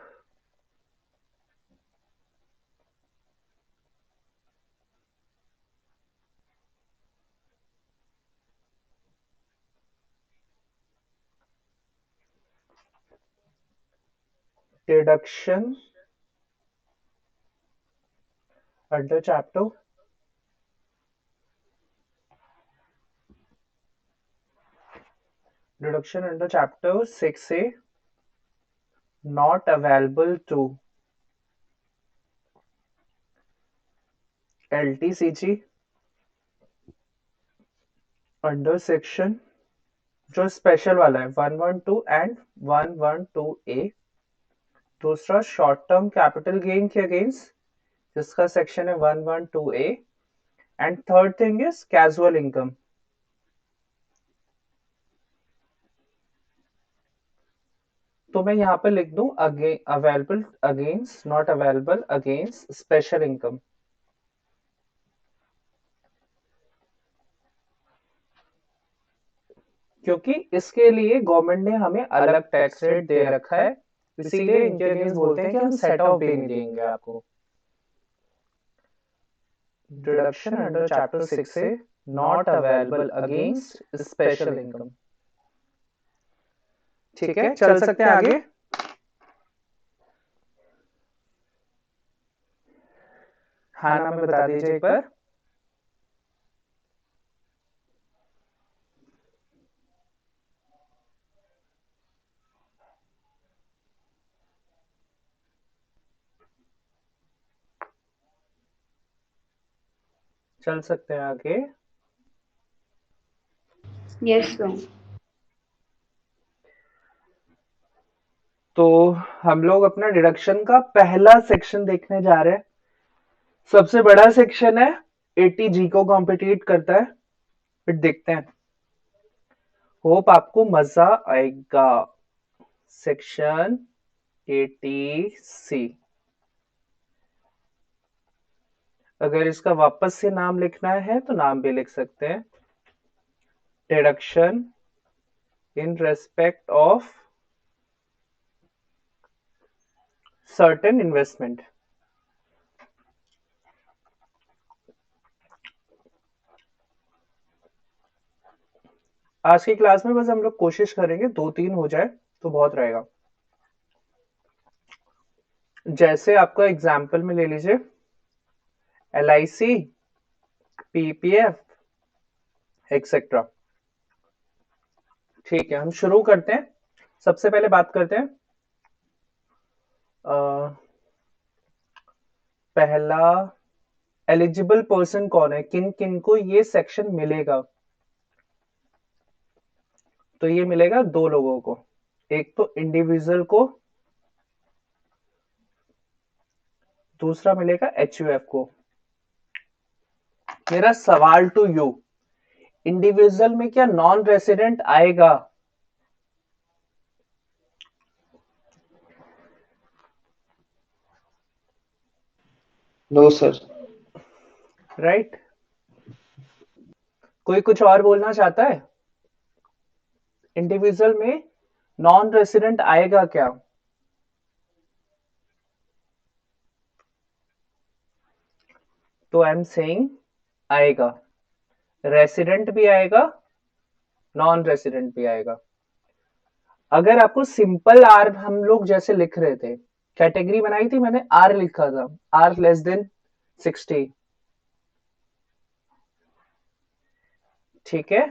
Deduction under chapter Deduction under chapter 6A not available to LTCG under section जो स्पेशल वाला है 112 एंड 112A. दूसरा शॉर्ट टर्म कैपिटल गेन के अगेंस्ट जिसका सेक्शन है 112A. And third thing is casual income. तो मैं यहाँ पे लिख दूं available against not available against special income. क्योंकि इसके लिए गवर्नमेंट ने हमें अलग टैक्स रेट दे रखा है, इसीलिए इनके अगेंस्ट बोलते हैं कि हम सेट ऑफ पे नहीं देंगे आपको. डिडक्शन अंडर चैप्टर 6 से not available against special income. ठीक है, चल सकते हैं आगे. हाँ नाम बता दीजिए एक बार. चल सकते हैं आगे. Yes sir. तो हम लोग अपना डिडक्शन का पहला सेक्शन देखने जा रहे हैं. सबसे बड़ा सेक्शन है 80G को कॉम्पिटिट करता है. फिर देखते हैं. होप आपको मजा आएगा. Section 80C. अगर इसका वापस से नाम लिखना है तो नाम भी लिख सकते हैं. Deduction in respect of certain investment. आज की क्लास में बस हम लोग कोशिश करेंगे 2-3 हो जाए तो बहुत रहेगा. जैसे आपका एग्जाम्पल में ले लीजिए LIC, PPF एक्सेट्रा. ठीक है, हम शुरू करते हैं. सबसे पहले बात करते हैं पहला एलिजिबल पर्सन कौन है, किन किन को ये सेक्शन मिलेगा. तो ये मिलेगा 2 लोगों को. एक तो इंडिविजुअल को, दूसरा मिलेगा HUF को. मेरा सवाल टू यू, इंडिविजुअल में क्या नॉन रेसिडेंट आएगा? No sir. राइट. कोई कुछ और बोलना चाहता है? इंडिविजुअल में नॉन रेसिडेंट आएगा क्या? तो आई एम सेइंग आएगा. रेसिडेंट भी आएगा, नॉन रेसिडेंट भी आएगा. अगर आपको सिंपल आर हम लोग जैसे लिख रहे थे, कैटेगरी बनाई थी मैंने, आर लिखा था, आर लेस देन 60. ठीक है.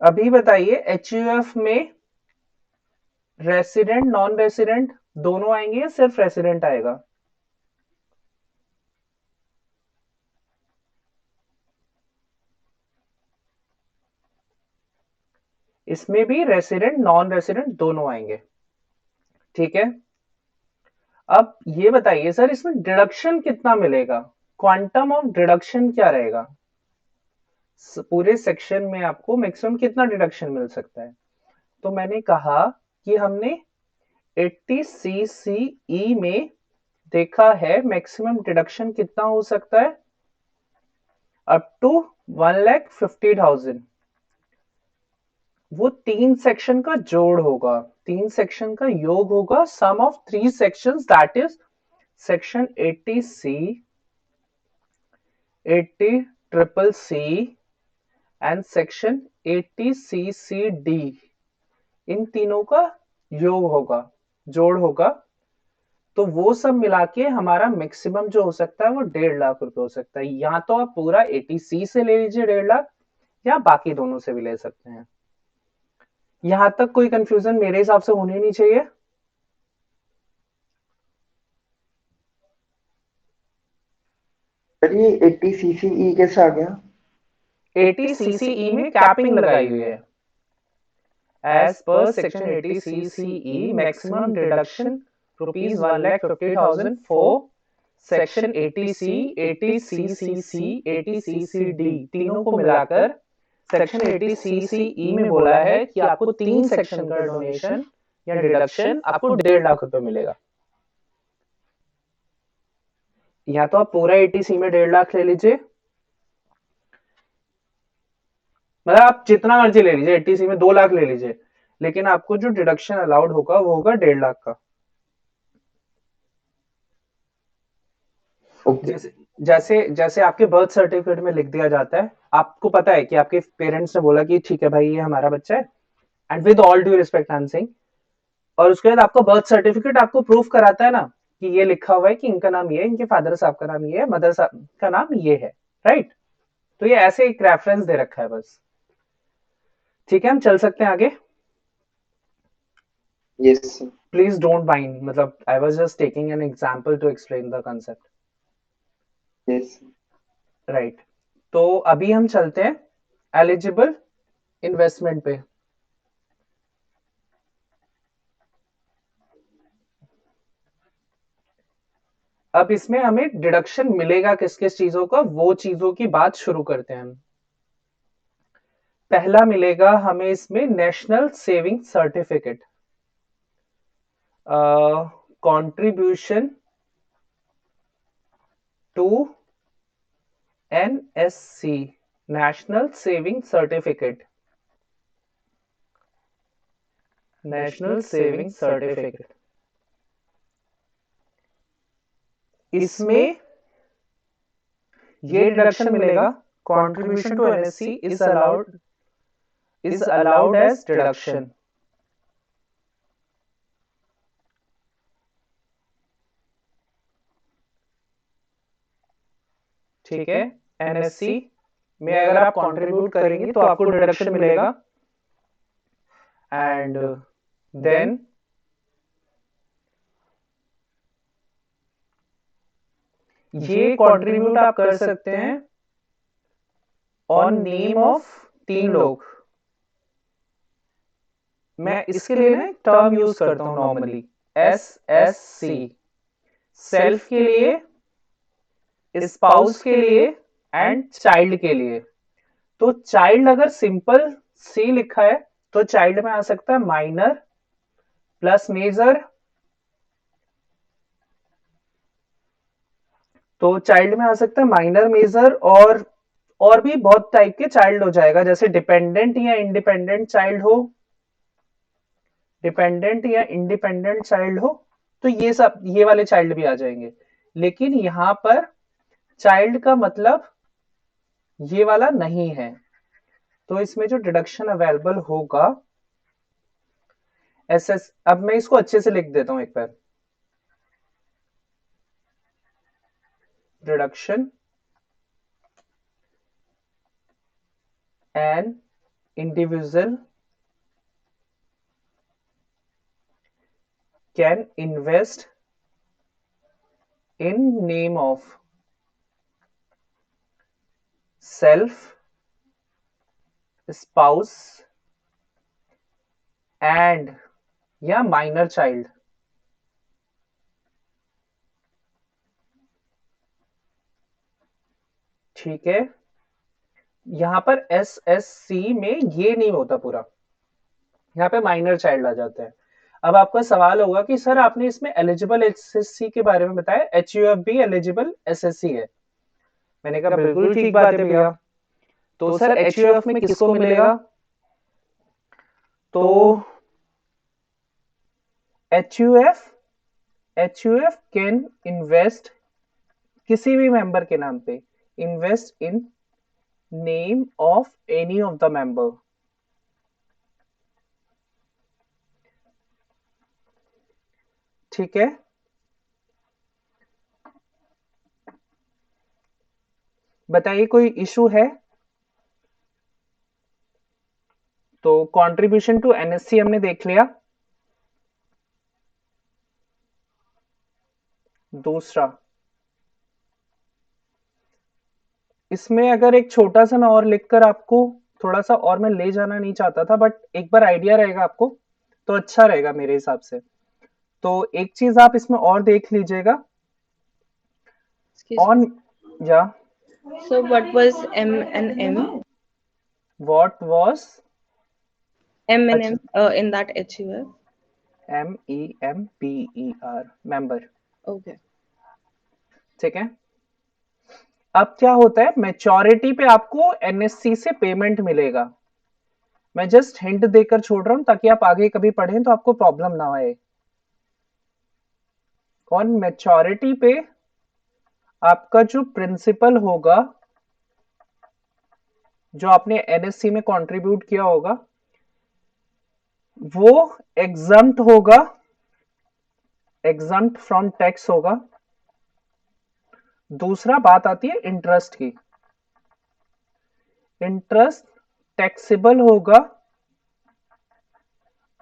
अभी बताइए HUF में रेसिडेंट नॉन रेसिडेंट दोनों आएंगे या सिर्फ रेसिडेंट आएगा? इसमें भी रेसिडेंट नॉन रेसिडेंट दोनों आएंगे. ठीक है. अब ये बताइए सर इसमें डिडक्शन कितना मिलेगा, क्वांटम ऑफ डिडक्शन क्या रहेगा? पूरे सेक्शन में आपको मैक्सिमम कितना डिडक्शन मिल सकता है? तो मैंने कहा कि हमने 80CCE में देखा है मैक्सिमम डिडक्शन कितना हो सकता है, अप टू 1,50,000. वो 3 सेक्शन का जोड़ होगा, 3 सेक्शन का योग होगा, sum of 3 sections, that is section 80C, 80CCC and section 80CCD। इन तीनों का योग होगा, जोड़ होगा। तो वो सब मिला के हमारा मैक्सिमम जो हो सकता है वो 1.5 लाख रुपए हो सकता है। या तो आप पूरा 80C से ले लीजिए 1.5 लाख, या बाकी दोनों से भी ले सकते हैं। यहां तक कोई कंफ्यूजन मेरे हिसाब से होनी नहीं चाहिए। सर ये 80 CCE कैसे आ गया? 80CCE में कैपिंग लगाई हुई है। As per section 80CCE maximum deduction ₹1,50,000 for section 80C, 80CCC, 80CCD तीनों को मिलाकर सेक्शन 80CCE में बोला है कि आपको 3 सेक्शन का डोनेशन या डिडक्शन आपको 1.5 लाख रुपए मिलेगा। या तो आप पूरा 80C में 1.5 लाख ले लीजिए, मतलब आप जितना मर्जी ले लीजिए, 80C में 2 लाख ले लीजिए, लेकिन आपको जो डिडक्शन अलाउड होगा वो होगा 1.5 लाख का। जैसे जैसे आपके बर्थ सर्टिफिकेट में लिख दिया जाता है, आपको पता है कि आपके पेरेंट्स ने बोला कि ठीक है भाई ये हमारा बच्चा है, and with all due respect I am saying, और उसके बाद आपका बर्थ सर्टिफिकेट आपको प्रूफ कराता है ना कि ये लिखा हुआ है कि इनका नाम ये है, इनके फादर साहब का नाम ये है, मदर साहब का नाम ये है, राइट? तो ये ऐसे एक रेफरेंस दे रखा है बस। ठीक है, हम चल सकते हैं आगे। यस प्लीज डोंट माइंड, मतलब I was just taking an example to explain the concept. Yes right, तो अभी हम चलते हैं एलिजिबल इन्वेस्टमेंट पे। अब इसमें हमें डिडक्शन मिलेगा किस किस चीजों का, वो चीजों की बात शुरू करते हैं हम। पहला मिलेगा हमें इसमें national saving certificate, contribution to NSC, national saving certificate, national saving certificate. इसमें ये डिडक्शन मिलेगा, contribution to NSC is allowed as deduction. ठीक है, NSC में अगर आप कंट्रीब्यूट करेंगे तो आपको डिडक्शन मिलेगा, एंड देन ये कंट्रीब्यूट आप कर सकते हैं ऑन नेम ऑफ 3 लोग। मैं इसके लिए ना एक टर्म यूज करता हूं नॉर्मली, SSC, सेल्फ के लिए, स्पाउस के लिए एंड चाइल्ड के लिए। तो चाइल्ड अगर सिंपल सी लिखा है तो चाइल्ड में आ सकता है माइनर प्लस मेजर। तो चाइल्ड में आ सकता है माइनर, मेजर, और भी बहुत टाइप के चाइल्ड हो जाएगा, जैसे डिपेंडेंट या इंडिपेंडेंट चाइल्ड हो, डिपेंडेंट या इंडिपेंडेंट चाइल्ड हो, तो ये सब, ये वाले चाइल्ड भी आ जाएंगे। लेकिन यहां पर चाइल्ड का मतलब ये वाला नहीं है, तो इसमें जो डिडक्शन अवेलेबल होगा SS, अब मैं इसको अच्छे से लिख देता हूं एक बार। Deduction an individual can invest in name of self, spouse and या minor child। ठीक है, यहां पर SSC में ये नहीं होता पूरा, यहाँ पे माइनर चाइल्ड आ जाते हैं। अब आपका सवाल होगा कि सर आपने इसमें एलिजिबल SSC के बारे में बताया, HUF भी एलिजिबल SSC है। मैंने कहा बिल्कुल ठीक बात है भैया। तो सर HUF में किसको मिलेगा? तो HUF कैन इन्वेस्ट किसी भी मेंबर के नाम पे, invest in name of any of the member. ठीक है, बताइए कोई इशू है? तो कंट्रीब्यूशन टू NSC हमने देख लिया। दूसरा, इसमें अगर एक छोटा सा मैं और लिखकर आपको थोड़ा सा और मैं ले जाना नहीं चाहता था, बट एक बार आइडिया रहेगा आपको तो अच्छा रहेगा मेरे हिसाब से। तो एक चीज आप इसमें और देख लीजिएगा Excuse ऑन me. या So what was M and M? What was M and अच्छा, M in that HUF? MEMBER, member. Okay. ठीक है, अब क्या होता है, मैच्योरिटी पे आपको NSC से पेमेंट मिलेगा। मैं जस्ट हिंट देकर छोड़ रहा हूं ताकि आप आगे कभी पढ़ें तो आपको प्रॉब्लम ना आए। और मैच्योरिटी पे आपका जो प्रिंसिपल होगा, जो आपने NSC में कंट्रीब्यूट किया होगा, वो एग्जम्प्ट होगा, एग्जम्प्ट फ्रॉम टैक्स होगा। दूसरा बात आती है इंटरेस्ट की। इंटरेस्ट टैक्सेबल होगा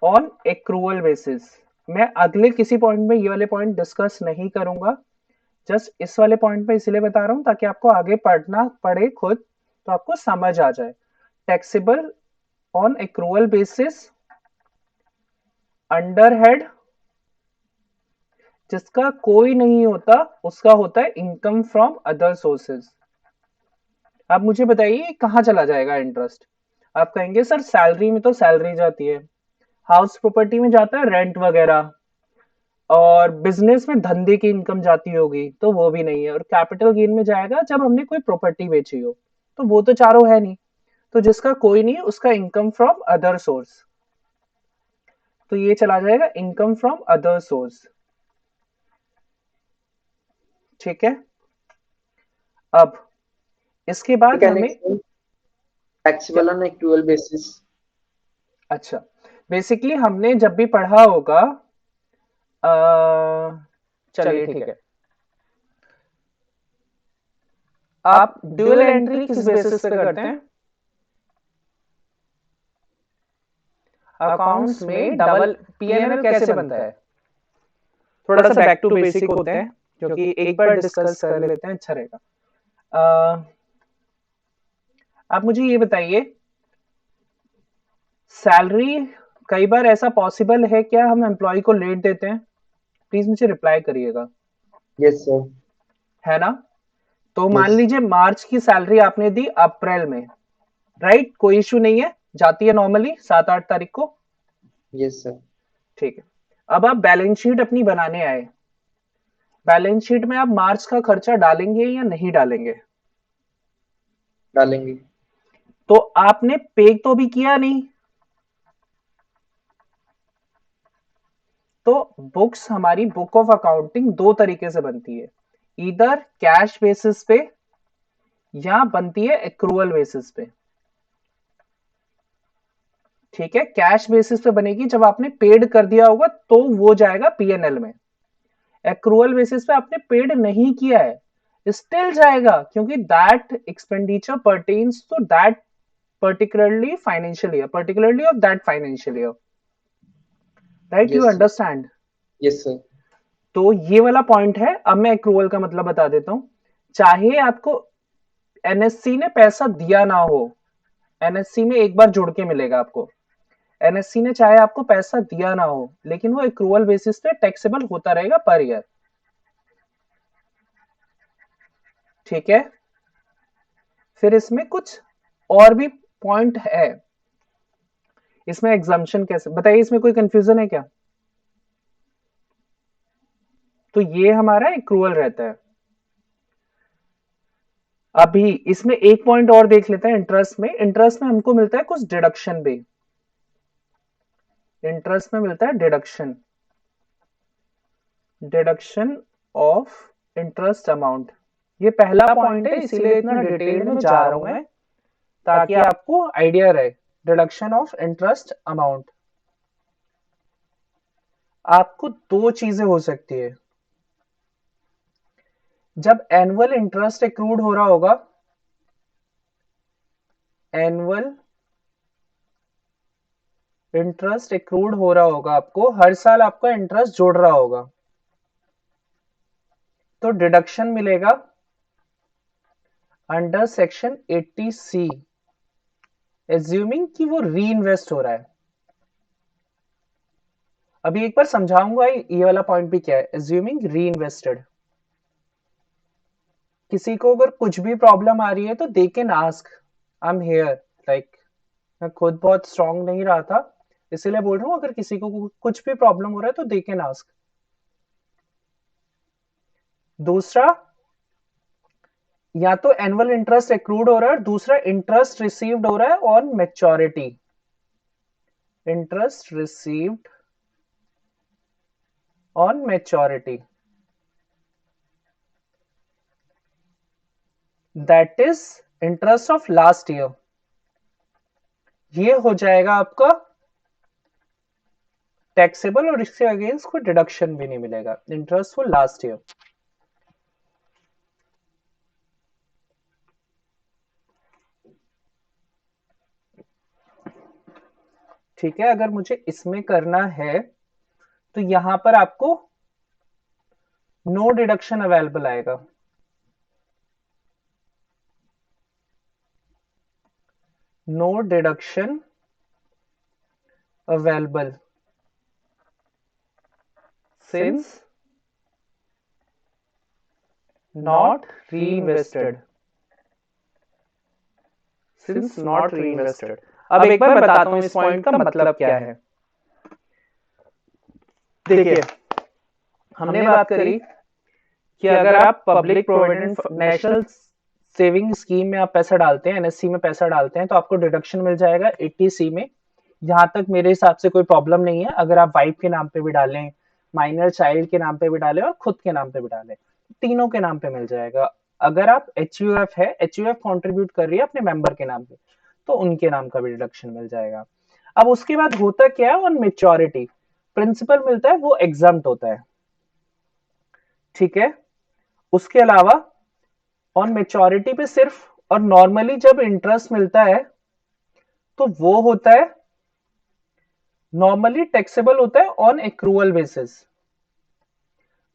ऑन एक्रूअल बेसिस। मैं अगले किसी पॉइंट में ये वाले पॉइंट डिस्कस नहीं करूंगा, जस्ट इस वाले पॉइंट पे इसलिए बता रहा हूं ताकि आपको आगे पढ़ना पड़े खुद तो आपको समझ आ जाए। Taxable on accrual basis, under head जिसका कोई नहीं होता उसका होता है इनकम फ्रॉम अदर सोर्सेज। अब मुझे बताइए कहां चला जाएगा इंटरेस्ट? आप कहेंगे सर सैलरी में तो सैलरी जाती है, हाउस प्रॉपर्टी में जाता है रेंट वगैरह, और बिजनेस में धंधे की इनकम जाती होगी तो वो भी नहीं है, और कैपिटल गेन में जाएगा जब हमने कोई प्रॉपर्टी बेची हो, तो वो तो चारों है नहीं। तो जिसका कोई नहीं है उसका इनकम फ्रॉम अदर सोर्स, तो ये चला जाएगा इनकम फ्रॉम अदर सोर्स। ठीक है, अब इसके बाद हमें टैक्सेबल ऑन एक्रूअल बेसिस। अच्छा, बेसिकली हमने जब भी पढ़ा होगा, चलिए ठीक है, आप ड्यूअल एंट्री किस बेसिस पे करते हैं? अकाउंट्स में डबल PNL कैसे बनता है? थोड़ा सा बैक टू बेसिक होते हैं क्योंकि एक बार डिस्कस कर लेते हैं, अच्छा रहेगा। आप मुझे ये बताइए, सैलरी कई बार ऐसा पॉसिबल है क्या हम एम्प्लॉय को लेट देते हैं? प्लीज मुझे रिप्लाई करिएगा। Yes sir. है ना? तो मान Yes. लीजिए मार्च की सैलरी आपने दी अप्रैल में, राइट? कोई इशू नहीं है, जाती है नॉर्मली 7-8 तारीख को। Yes sir. ठीक है, अब आप बैलेंस शीट अपनी बनाने आए, बैलेंस शीट में आप मार्च का खर्चा डालेंगे या नहीं डालेंगे? डालेंगे। तो आपने पे तो भी किया नहीं, तो बुक्स हमारी बुक ऑफ अकाउंटिंग दो तरीके से बनती है, इधर कैश बेसिस पे या बनती है एक्रूअल बेसिस पे। ठीक है, कैश बेसिस पे बनेगी जब आपने पेड कर दिया होगा तो वो जाएगा पीएनएल में। एक्रूअल बेसिस पे आपने पेड नहीं किया है, स्टिल जाएगा क्योंकि that expenditure pertains to that particularly financial year, particularly of that financial year, right? You Yes, sir. understand? Yes, sir. तो ये वाला पॉइंट है। अब मैं एक्रूअल का मतलब बता देता हूं, चाहे आपको एनएससी ने पैसा दिया ना हो, एनएससी में एक बार जुड़ के मिलेगा आपको, एनएससी ने चाहे आपको पैसा दिया ना हो, लेकिन वो एक्रूअल बेसिस पे टैक्सेबल होता रहेगा पर ईयर। ठीक है, फिर इसमें कुछ और भी पॉइंट है, इसमें एग्जाम्पशन कैसे, बताइए इसमें कोई कंफ्यूजन है क्या? तो ये हमारा एक्रूअल रहता है। अभी इसमें एक पॉइंट और देख लेते हैं, इंटरेस्ट में हमको मिलता है कुछ डिडक्शन भी। इंटरेस्ट में मिलता है deduction, deduction of interest amount. ये पहला पॉइंट है, इसीलिए इतना डिटेल में जा रहा हूं मैं, ताकि आपको आइडिया रहे। डिडक्शन ऑफ इंटरेस्ट अमाउंट, आपको दो चीजें हो सकती है। जब एनुअल इंटरेस्ट एक्रूड हो रहा होगा, एनुअल इंटरेस्ट एक्रूड हो रहा होगा, आपको हर साल आपका इंटरेस्ट जोड़ रहा होगा, तो डिडक्शन मिलेगा अंडर सेक्शन 80C, एज्यूमिंग कि वो री इन्वेस्ट हो रहा है। अभी एक बार समझाऊंगा ये वाला पॉइंट भी क्या है, एज्यूमिंग री इन्वेस्टेड। किसी को अगर कुछ भी प्रॉब्लम आ रही है तो they can ask, I am here, like मैं खुद बहुत स्ट्रांग नहीं रहा था, इसीलिए बोल रहा हूँ, अगर किसी को कुछ भी प्रॉब्लम हो रहा है तो दे कैन आस्क। दूसरा, या तो एनुअल इंटरेस्ट एक्रूड हो रहा है, दूसरा इंटरेस्ट रिसीव्ड हो रहा है on maturity, interest received on maturity, that is interest of last year. ये हो जाएगा आपका टैक्सेबल और इसके अगेंस्ट कोई डिडक्शन भी नहीं मिलेगा, इंटरेस्ट फॉर लास्ट ईयर। ठीक है, अगर मुझे इसमें करना है तो यहां पर आपको नो डिडक्शन अवेलेबल आएगा, no deduction available since not reinvested, since not reinvested. अब एक बार बताता हूं इस पॉइंट का मतलब क्या है। देखिए, हमने बात करी कि अगर आप public provident national saving scheme में आप पैसा डालते हैं, एनएससी में पैसा डालते हैं, तो आपको डिडक्शन मिल जाएगा 80C में। यहां तक मेरे हिसाब से कोई प्रॉब्लम नहीं है, अगर आप वाइफ के नाम पे भी डालें, माइनर चाइल्ड के नाम पे भी डालें और खुद के नाम पे भी डालें, तीनों के नाम पे मिल जाएगा। अगर आप HUF है, HUF कंट्रीब्यूट कर रही है अपने मेंबर के नाम पे, तो उनके नाम का भी डिडक्शन मिल जाएगा। अब उसके बाद होता क्या है, ऑन मेच्योरिटी प्रिंसिपल मिलता है, वो एग्जम्प्ट होता है। ठीक है, उसके अलावा ऑन मेच्योरिटी पे सिर्फ, और नॉर्मली जब इंटरेस्ट मिलता है तो वो होता है, नॉर्मली टैक्सेबल होता है on accrual basis,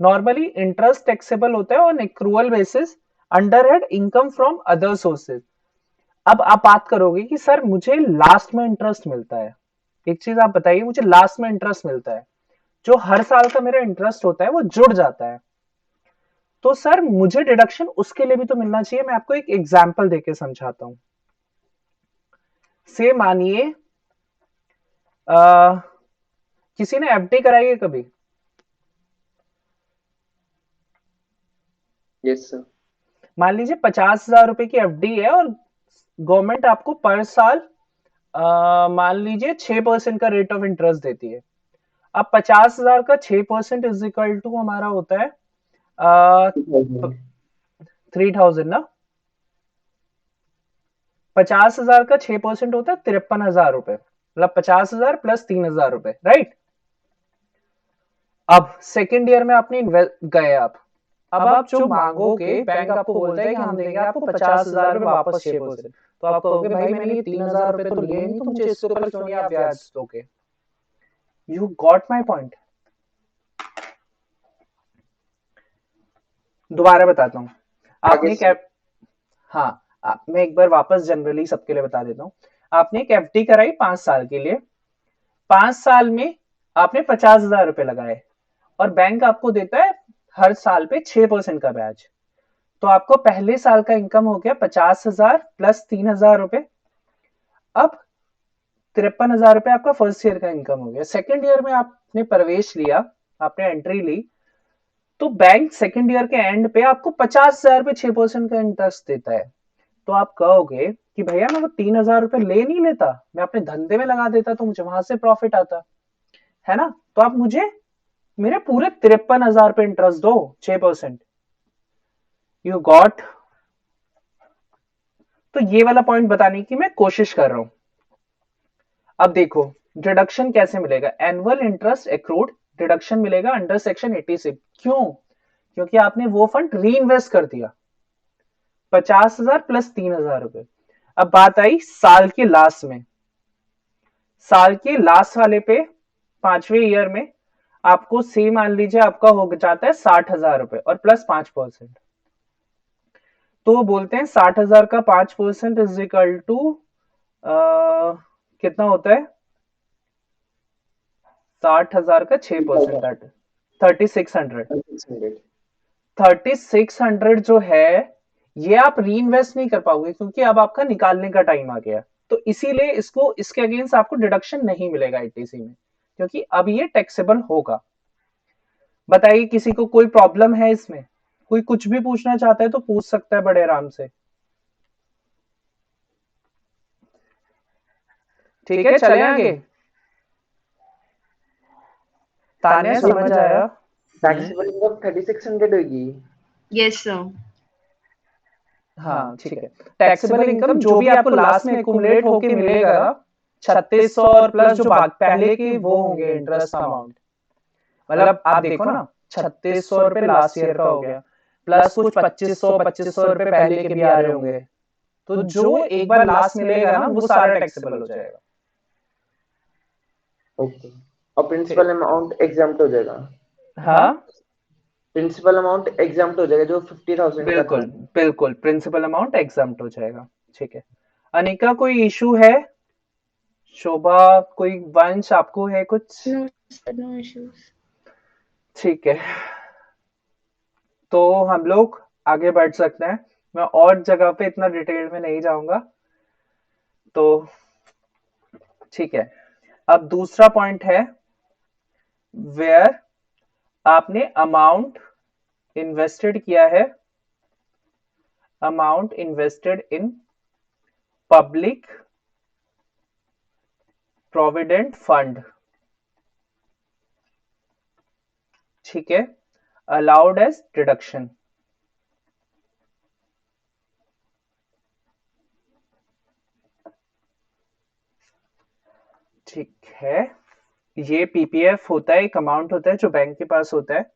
normally interest taxable होता है on accrual basis under head income from other sources. अब आप बात करोगे कि सर मुझे लास्ट में इंटरेस्ट मिलता है, एक चीज आप बताइए, मुझे लास्ट में इंटरेस्ट मिलता है, जो हर साल का मेरा इंटरेस्ट होता है वो जुड़ जाता है, तो सर मुझे डिडक्शन उसके लिए भी तो मिलना चाहिए। मैं आपको एक एग्जांपल देके समझाता हूं। से मानिए किसी ने एफडी कराई है कभी? Yes sir. मान लीजिए 50,000 रुपए की एफडी है और गवर्नमेंट आपको पर साल मान लीजिए 6% का रेट ऑफ इंटरेस्ट देती है। अब 50,000 का 6% इज इक्वल टू हमारा होता है 3,000 ना। 50,000 का 6% होता है 53,000 रुपए, मतलब 50,000 प्लस 3,000 रुपए, राइट। अब सेकेंड ईयर में आपने गए आप, अब आप जो मांगोगे बैंक आपको बोलता है कि हम देंगे आपको 50,000 रुपए वापस 6%, तो आप कहोगे भाई मैंने ये 3,000 रुपए तो लिए नहीं, तो मुझे इसके ऊपर क्यों नहीं आप ब्याज दोगे? You got my point. दोबारा बताता हूं, आपने कैप, हाँ मैं एक बार वापस जनरली सबके लिए बता देता हूं। आपने एक एफडी कराई 5 साल के लिए, 5 साल में आपने 50,000 रुपए लगाए और बैंक आपको देता है हर साल पे 6% का ब्याज, तो आपको पहले साल का इनकम हो गया 50,000 प्लस 3,000 रुपए। अब 53,000 रुपए आपका फर्स्ट ईयर का इनकम हो गया। सेकेंड ईयर में आपने प्रवेश लिया, आपने एंट्री ली, तो बैंक सेकेंड ईयर के एंड पे आपको 50,000 रुपए 6% का इंटरेस्ट देता है। तो आप कहोगे कि भैया मैं वो 3,000 रुपए ले नहीं लेता, मैं अपने धंधे में लगा देता तो मुझे वहां से प्रॉफिट आता। है ना, तो आप मुझे मेरे पूरे 53,000 पे इंटरेस्ट दो 6%। You got. तो ये वाला पॉइंट बताने की मैं कोशिश कर रहा हूं। अब देखो डिडक्शन कैसे मिलेगा, एनुअल इंटरेस्ट एक्रूड डिडक्शन मिलेगा अंडर सेक्शन 86। क्यों? क्योंकि आपने वो फंड री इन्वेस्ट कर दिया 50,000 प्लस 3,000 रुपए। अब बात आई साल के लास्ट में, साल के लास्ट वाले पे 5वें ईयर में आपको से मान लीजिए आपका हो जाता है 60,000 रुपए और प्लस 5%। तो वो बोलते हैं 60,000 का 5% इज इक्वल टू कितना होता है, 60,000 का 6%, 3600। 3600 जो है ये आप री इन्वेस्ट नहीं कर पाओगे क्योंकि अब आपका निकालने का टाइम आ गया। तो इसीलिए इसको इसके अगेंस्ट आपको डिडक्शन नहीं मिलेगा आईटीसी में, क्योंकि अब ये टैक्सेबल होगा। बताइए किसी को कोई प्रॉब्लम है इसमें? कोई कुछ भी पूछना चाहता है तो पूछ सकता है बड़े आराम से। ठीक है, चले आगे। तान्या समझ आया? टैक्सेबल इनकम 3600 होगी। Yes sir. हाँ ठीक है। टैक्सेबल इनकम जो भी आपको लास्ट में एक्यूमुलेट होके मिलेगा ना 3600 और प्लस जो पहले के वो होंगे इंटरेस्ट अमाउंट, मतलब आप देखो ना 3600 रुपए लास्ट ईयर का हो गया प्लस कुछ 2500 रुपए पहले के भी आ रहे होंगे, तो जो एक बार लास्ट मिलेगा ना वो सारा टैक्सेबल हो जाएगा। ओके, और प्रिंसिपल अमाउंट एग्जाम्प्ट हो जाएगा। हाँ प्रिंसिपल अमाउंट एग्जाम्प्ट हो जाएगा जो 50,000 का बिल्कुल था। बिल्कुल, प्रिंसिपल अमाउंट एग्जाम्प्ट हो जाएगा। ठीक है अनिका, कोई इशू है? शोभा, कोई वंश, आपको है कुछ? No sir, no issues. ठीक है तो हम लोग आगे बढ़ सकते हैं। मैं और जगह पे इतना डिटेल में नहीं जाऊंगा। तो ठीक है, अब दूसरा पॉइंट है वेयर आपने अमाउंट इन्वेस्टेड किया है, amount invested in public provident fund. ठीक है, अलाउड एज डिडक्शन। ठीक है, ये पीपीएफ होता है, एक अमाउंट होता है जो बैंक के पास होता है,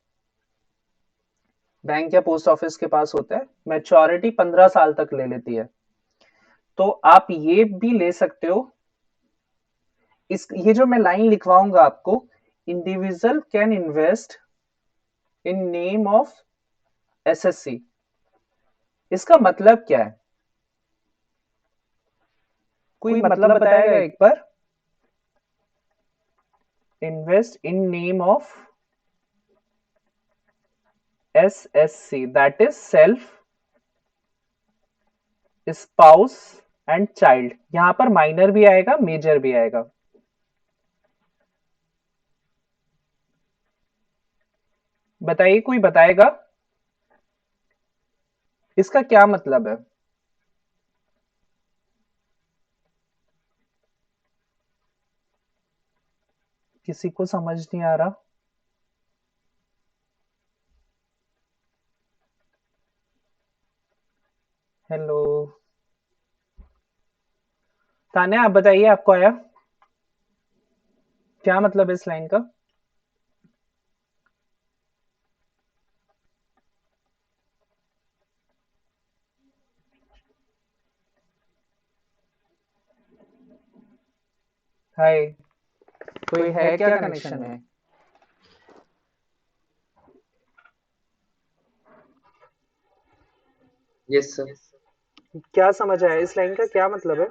बैंक या पोस्ट ऑफिस के पास होता है, मैच्योरिटी 15 साल तक ले लेती है। तो आप ये भी ले सकते हो, इस ये जो मैं लाइन लिखवाऊंगा आपको, individual can invest in name of SSC, इसका मतलब क्या है? कोई मतलब बताएगा एक बार? Invest in name of SSC, that is self, spouse and child. यहां पर माइनर भी आएगा, मेजर भी आएगा। बताइए, कोई बताएगा इसका क्या मतलब है? किसी को समझ नहीं आ रहा? हेलो तान्या, आप बताइए, आपको आया? क्या मतलब है इस लाइन का? हाय, कोई है क्या कनेक्शन में? Yes sir. क्या समझ आया इस लाइन का, क्या मतलब है?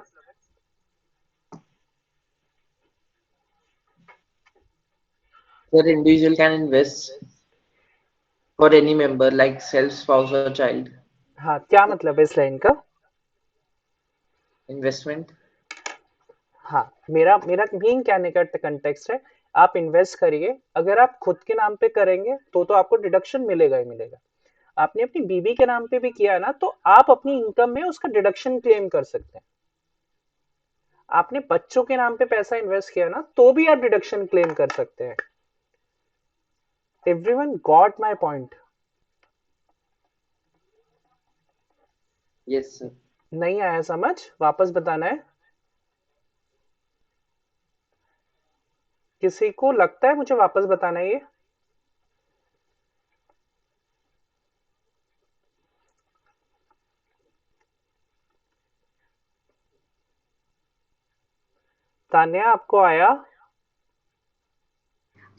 Sir, individual can invest for any member like self, spouse or child. हाँ, क्या मतलब है इस लाइन का? Investment. हाँ, मेरा मेरा मेन कहने का कंटेक्स्ट है, आप इन्वेस्ट करिए, अगर आप खुद के नाम पे करेंगे तो आपको डिडक्शन मिलेगा ही मिलेगा। आपने अपनी बीवी के नाम पे भी किया है ना, तो आप अपनी इनकम में उसका डिडक्शन क्लेम कर सकते हैं। आपने बच्चों के नाम पे पैसा इन्वेस्ट किया ना, तो भी आप डिडक्शन क्लेम कर सकते हैं। Everyone got my point? Yes sir. नहीं आया समझ? वापस बताना है। किसी को लगता है मुझे वापस बताना है ये? तान्या आपको आया?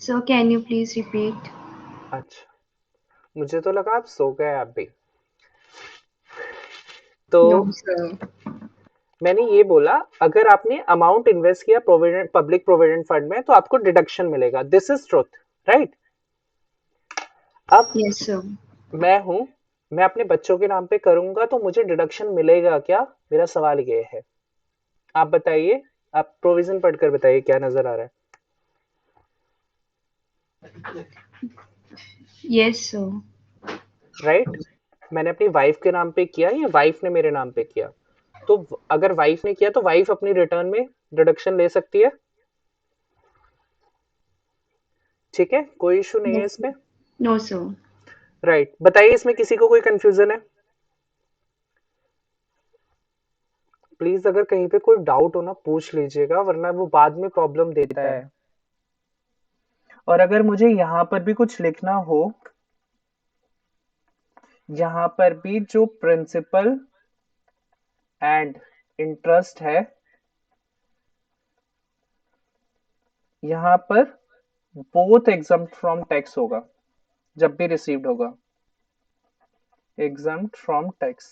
Sir, can you please repeat? अच्छा, मुझे तो लगा आप सो गए आप भी। तो No, sir. मैंने ये बोला, अगर आपने अमाउंट इन्वेस्ट किया प्रोविडेंट पब्लिक प्रोविडेंट फंड में तो आपको डिडक्शन मिलेगा। This is truth, right? अब Yes, sir. मैं अपने बच्चों के नाम पे करूंगा तो मुझे डिडक्शन मिलेगा क्या? मेरा सवाल ये है। आप बताइए, आप प्रोविजन पढ़कर बताइए क्या नजर आ रहा है। Yes, sir. राइट? मैंने अपनी वाइफ के नाम पे किया या वाइफ ने मेरे नाम पे किया? तो अगर वाइफ ने किया तो वाइफ अपनी रिटर्न में डिडक्शन ले सकती है। ठीक है, कोई इशू नहीं है Yes, sir. इसमें। No, sir. राइट, बताइए इसमें किसी को कोई कंफ्यूजन है? प्लीज अगर कहीं पे कोई डाउट हो ना पूछ लीजिएगा, वरना वो बाद में प्रॉब्लम देता है। और अगर मुझे यहाँ पर भी कुछ लिखना हो, यहाँ पर भी जो प्रिंसिपल एंड इंटरेस्ट है, यहाँ पर बोथ एग्जम्प्ट फ्रॉम टैक्स होगा जब भी रिसीव्ड होगा। Exempt from tax,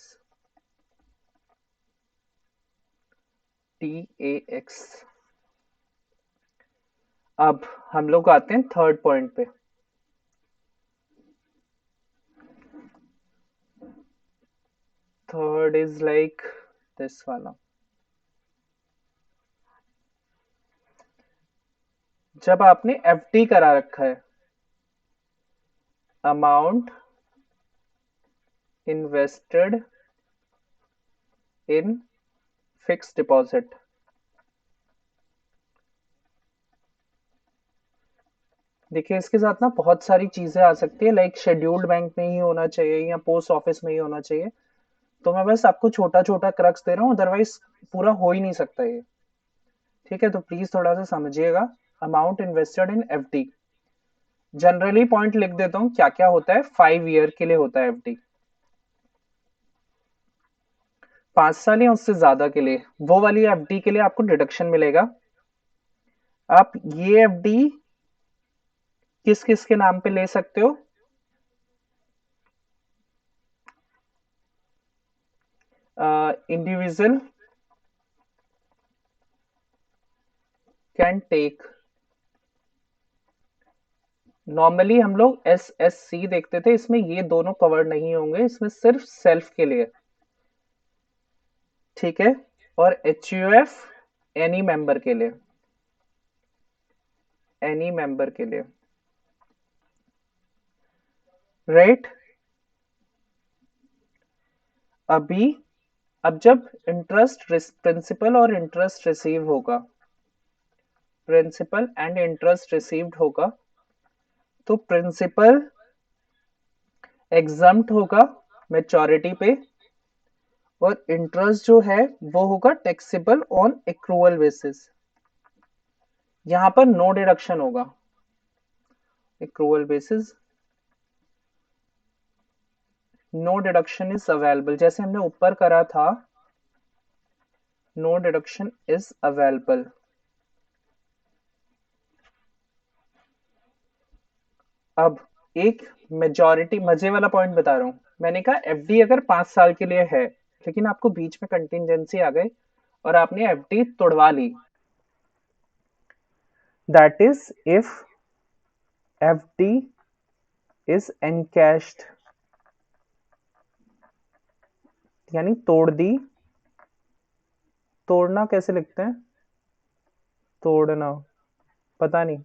TAX। अब हम लोग आते हैं थर्ड पॉइंट पे। थर्ड इज लाइक दिस वाला। जब आपने FD करा रखा है, amount invested in fixed deposit, देखिए इसके साथ ना बहुत सारी चीजें आ सकती है, लाइक शेड्यूल्ड बैंक में ही होना चाहिए या पोस्ट ऑफिस में ही होना चाहिए। तो मैं बस आपको छोटा छोटा क्रक्स दे रहा हूँ, अदरवाइज पूरा हो ही नहीं सकता ये। ठीक है, तो प्लीज थोड़ा सा समझिएगा। Amount invested in FD, generally point लिख देता हूँ क्या क्या होता है। 5 ईयर के लिए होता है FD, 5 साल या उससे ज्यादा के लिए, वो वाली FD के लिए आपको डिडक्शन मिलेगा। आप ये FD किस किस के नाम पे ले सकते हो? Individual can take. नॉर्मली हम लोग SSC देखते थे, इसमें ये दोनों कवर नहीं होंगे, इसमें सिर्फ सेल्फ के लिए। ठीक है, और HUF एनी मेंबर के लिए, एनी मेंबर के लिए, राइट? अभी अब जब इंटरेस्ट प्रिंसिपल और इंटरेस्ट रिसीव होगा, प्रिंसिपल एंड इंटरेस्ट रिसीव्ड होगा, तो प्रिंसिपल एग्जम्प्ट होगा मैच्योरिटी पे, और इंटरेस्ट जो है वो होगा टैक्सेबल ऑन एक्रूअल बेसिस। यहां पर नो डिडक्शन होगा accrual basis, no deduction is available, जैसे हमने ऊपर करा था, नो डिडक्शन इज अवेलेबल। अब एक मेजॉरिटी मजे वाला पॉइंट बता रहा हूं। मैंने कहा FD अगर 5 साल के लिए है, लेकिन आपको बीच में कंटिजेंसी आ गई और आपने FD तोड़वा ली, that is if FD is encashed, यानी तोड़ दी। तोड़ना कैसे लिखते हैं? तोड़ना पता नहीं,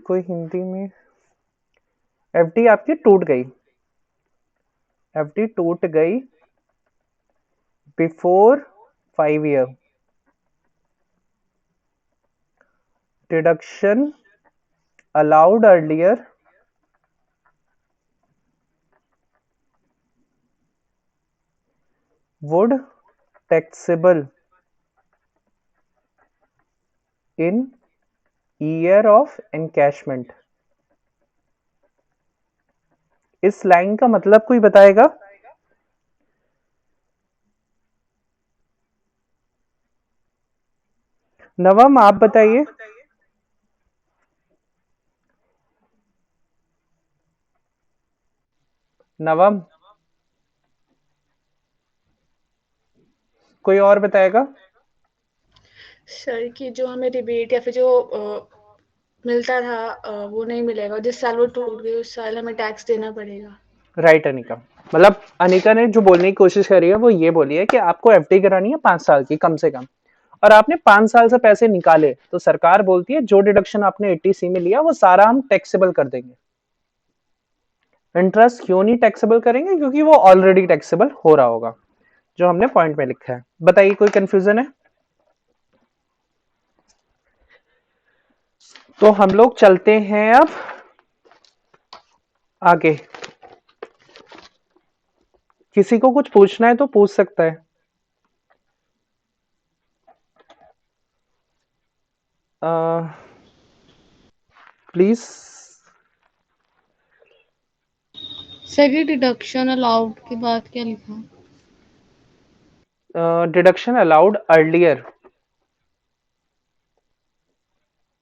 कोई हिंदी में। FD आपकी टूट गई, FD टूट गई before 5 year. Deduction allowed earlier would taxable in year of encashment. इस लाइन का मतलब कोई बताएगा? नवम आप बताइए। नवम, कोई और बताएगा? सर कि जो हमें रिबेट या फिर जो मिलता था वो नहीं मिलेगा, जिस साल वो टूट गई उस साल हमें टैक्स देना पड़ेगा। राइट अनिका, मतलब अनिका ने जो बोलने की कोशिश करी है वो ये बोली है कि आपको एफडी करानी है 5 साल की कम से कम, और आपने 5 साल से पैसे निकाले तो सरकार बोलती है जो डिडक्शन आपने 80C में लिया वो सारा हम टैक्सेबल कर देंगे। इंटरेस्ट क्यों नहीं टैक्सेबल करेंगे? क्योंकि वो ऑलरेडी टैक्सेबल हो रहा होगा, जो हमने पॉइंट में लिखा है। बताइए कोई कंफ्यूजन है? तो हम लोग चलते हैं अब आगे। किसी को कुछ पूछना है तो पूछ सकता है। प्लीज। सर ये डिडक्शन अलाउड की बात क्या लिखा? डिडक्शन अलाउड अर्लियर,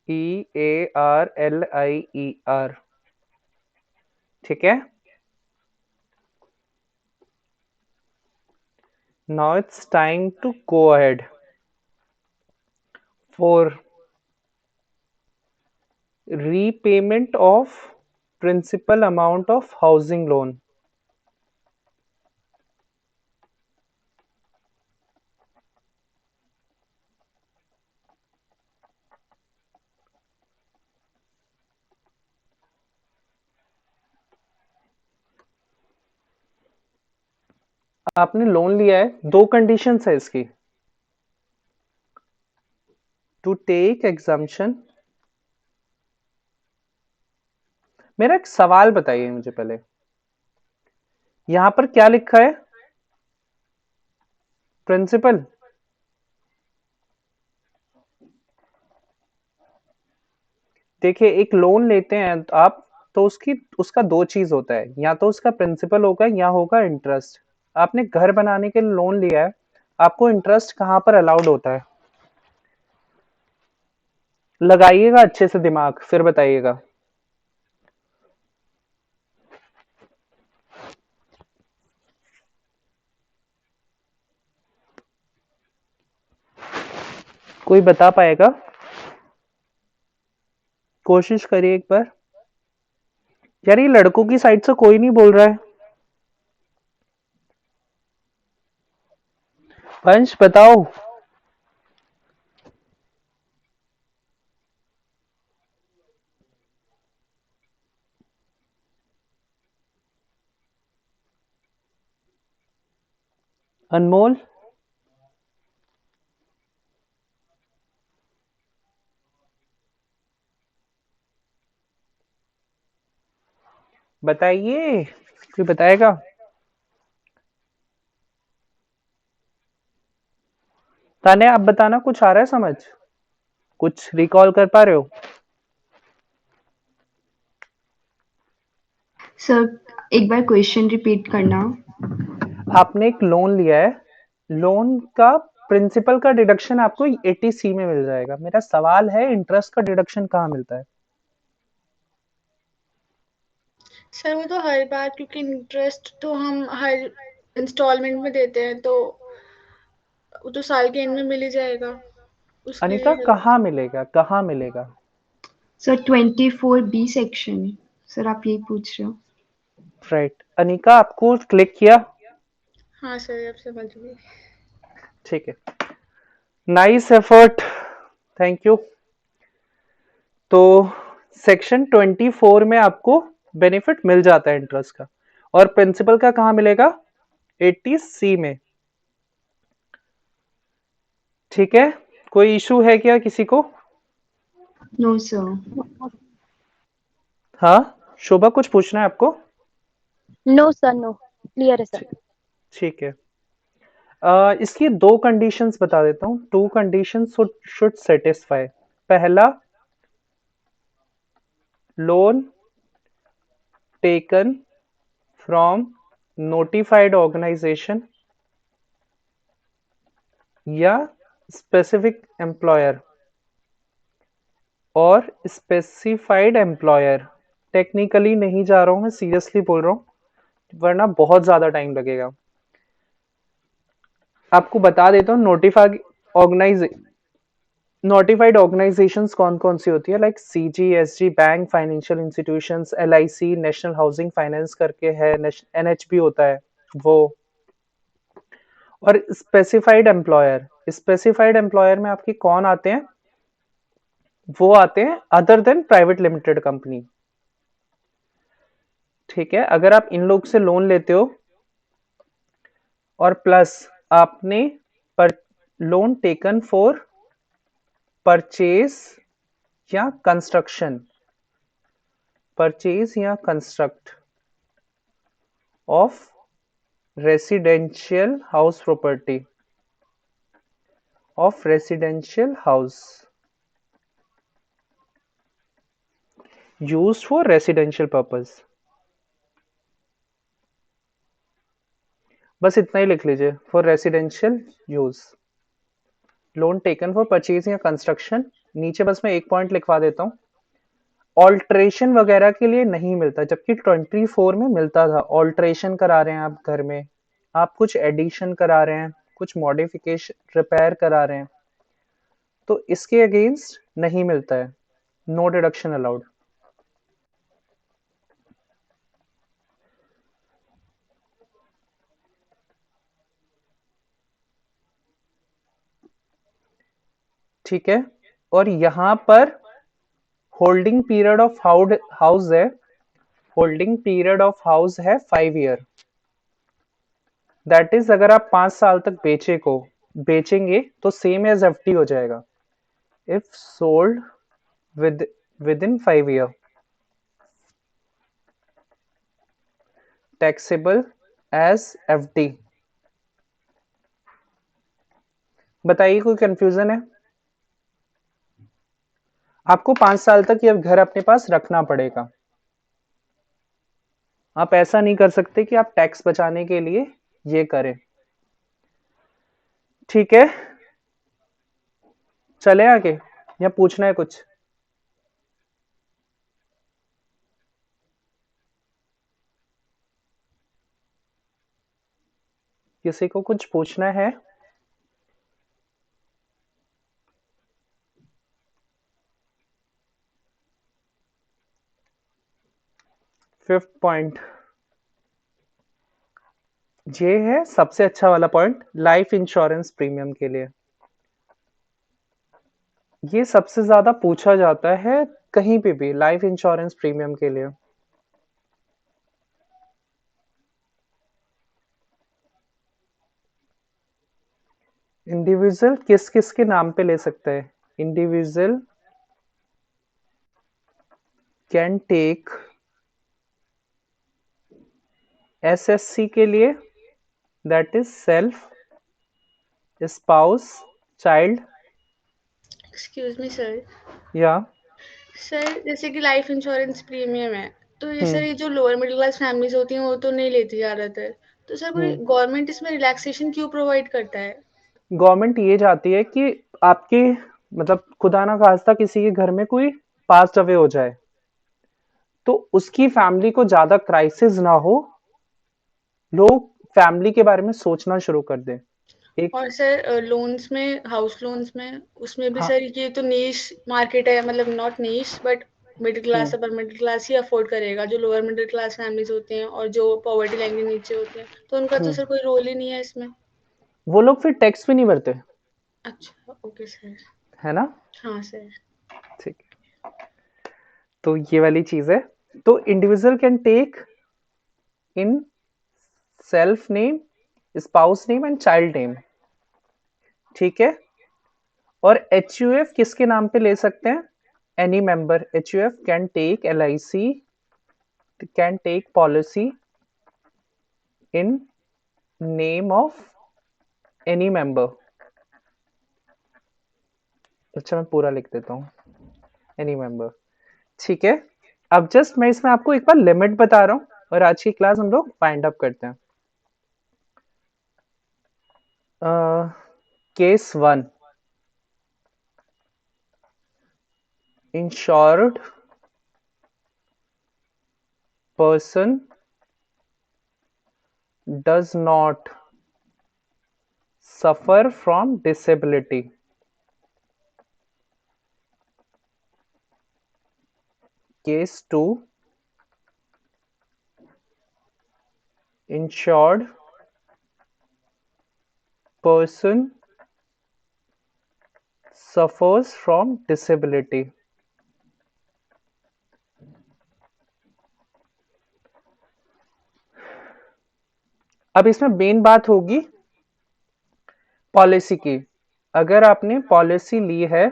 EARLIER, ठीक है। Now it's time to go ahead for repayment of principal amount of housing loan. आपने लोन लिया है, दो कंडीशंस है इसकी। To take exemption. मेरा एक सवाल बताइए मुझे पहले, यहां पर क्या लिखा है? प्रिंसिपल। देखिए एक लोन लेते हैं तो आप, तो उसका दो चीज होता है, या तो उसका प्रिंसिपल होगा या होगा इंटरेस्ट। आपने घर बनाने के लिए लोन लिया है, आपको इंटरेस्ट कहां पर अलाउड होता है? लगाइएगा अच्छे से दिमाग, फिर बताइएगा। कोई बता पाएगा? कोशिश करिए एक बार। यार ये लड़कों की साइड से कोई नहीं बोल रहा है। पंच बताओ। अनमोल। बताइए, कोई बताएगा? ताने आप बताना, कुछ आ रहा है समझ? कुछ रिकॉल कर पा रहे हो? सर एक बार क्वेश्चन रिपीट करना। आपने एक लोन लिया है, लोन का प्रिंसिपल का डिडक्शन आपको 80C में मिल जाएगा। मेरा सवाल है इंटरेस्ट का डिडक्शन कहाँ मिलता है? सर वो तो हर बार, क्योंकि इंटरेस्ट तो हम हर इंस्टॉलमेंट में देते हैं, तो वो तो साल के एंड में मिल ही जाएगा। उसके अनिता लिए कहाँ मिलेगा, कहाँ मिलेगा? Sir 24B section. सर आप यही पूछ रहे हो? राइट। अनिका आपको क्लिक किया? हाँ सर अब समझ गई। ठीक है, नाइस एफर्ट, थैंक यू। तो सेक्शन 24 में आपको बेनिफिट मिल जाता है इंटरेस्ट का, और प्रिंसिपल का कहाँ मिलेगा? 80C में। ठीक है, कोई इशू है क्या किसी को? No, sir. हाँ, शोभा कुछ पूछना है आपको? नो सर, नो क्लियर है सर। ठीक है। इसकी दो कंडीशंस बता देता हूँ। Two conditions should satisfy. पहला, loan taken from notified organisation या स्पेसिफिक एम्प्लॉयर और स्पेसिफाइड एम्प्लॉयर। टेक्निकली नहीं जा रहा हूं मैं, सीरियसली बोल रहा हूं, वरना बहुत ज्यादा टाइम लगेगा। आपको बता देता हूँ नोटिफाइड ऑर्गेनाइजेशंस कौन कौन सी होती है, like CG, SG, bank, financial institutions, LIC, national housing finance करके है, एनएचबी होता है वो। और स्पेसिफाइड एम्प्लॉयर में आपकी कौन आते हैं? वो आते हैं other than private limited company. ठीक है, अगर आप इन लोग से लोन लेते हो और प्लस आपने पर लोन टेकन फॉर परचेज या construct of residential house property of residential house used for residential purpose. बस इतना ही लिख लीजिए, for residential use, loan taken for purchase या कंस्ट्रक्शन। नीचे बस मैं एक पॉइंट लिखवा देता हूँ, ऑल्ट्रेशन वगैरह के लिए नहीं मिलता, जबकि 24 में मिलता था। ऑल्ट्रेशन करा रहे हैं आप घर में, आप कुछ एडिशन करा रहे हैं, कुछ मॉडिफिकेशन, रिपेयर करा रहे हैं, तो इसके अगेंस्ट नहीं मिलता है, नो डिडक्शन अलाउड। ठीक है, और यहां पर होल्डिंग पीरियड ऑफ हाउस है, होल्डिंग पीरियड ऑफ हाउस है 5 ईयर। दैट इज अगर आप 5 साल तक बेचेंगे तो सेम एज एफडी हो जाएगा। If sold within 5 year, taxable as FD. बताइए, कोई कंफ्यूजन है? आपको 5 साल तक ये घर अपने पास रखना पड़ेगा। आप ऐसा नहीं कर सकते कि आप टैक्स बचाने के लिए ये करें। ठीक है, चले आगे या पूछना है कुछ? किसी को कुछ पूछना है? फिफ्थ पॉइंट ये है सबसे अच्छा वाला पॉइंट, लाइफ इंश्योरेंस प्रीमियम के लिए। ये सबसे ज्यादा पूछा जाता है कहीं पे भी, लाइफ इंश्योरेंस प्रीमियम के लिए। इंडिविजुअल किस किस के नाम पे ले सकता है? इंडिविजुअल कैन टेक एसएससी के लिए, that is self, spouse, child, excuse me sir. या सर जैसे कि लाइफ इंश्योरेंस प्रीमियम है, तो ये सर ये जो लोअर मिडिल क्लास फैमिलीज होती हैं वो तो नहीं लेती ज्यादातर, तो सर कोई गवर्नमेंट इसमें रिलैक्सेशन क्यों प्रोवाइड करता है? गवर्नमेंट ये चाहती है कि आपके मतलब खुदा ना खास्ता किसी के घर में कोई पास्ट अवे हो जाए तो उसकी फैमिली को ज्यादा क्राइसिस ना हो, लोग फैमिली के बारे में सोचना शुरू कर दें। एक और सर लोन्स में, हाउस लोन्स में, उसमें भी हाँ, सर ये तो नीश मार्केट है, मतलब not niche but middle class, upper middle class he afford करेगा, जो लोअर मिडिल क्लास फैमिलीज होते हैं और जो पॉवर्टी लाइन के नीचे होते हैं, तो उनका तो सर कोई रोल ही नहीं है इसमें। वो लोग फिर टैक्स भी नहीं भरते, अच्छा, ओके सर। है ना? हाँ सर। ठीक है, तो ये वाली चीज है। तो individual can take in self name, spouse name and child name. ठीक है, और HUF किसके नाम पे ले सकते हैं? Any member. HUF can take LIC, can take policy in name of any member. अच्छा मैं पूरा लिख देता हूँ, एनी मेंबर. ठीक है, अब जस्ट मैं इसमें आपको एक बार लिमिट बता रहा हूँ और आज की क्लास हम लोग फाइंड अप करते हैं. Case 1, insured person does not suffer from disability. Case 2, insured person suffers from disability. अब इसमें मेन बात होगी पॉलिसी की. अगर आपने पॉलिसी ली है,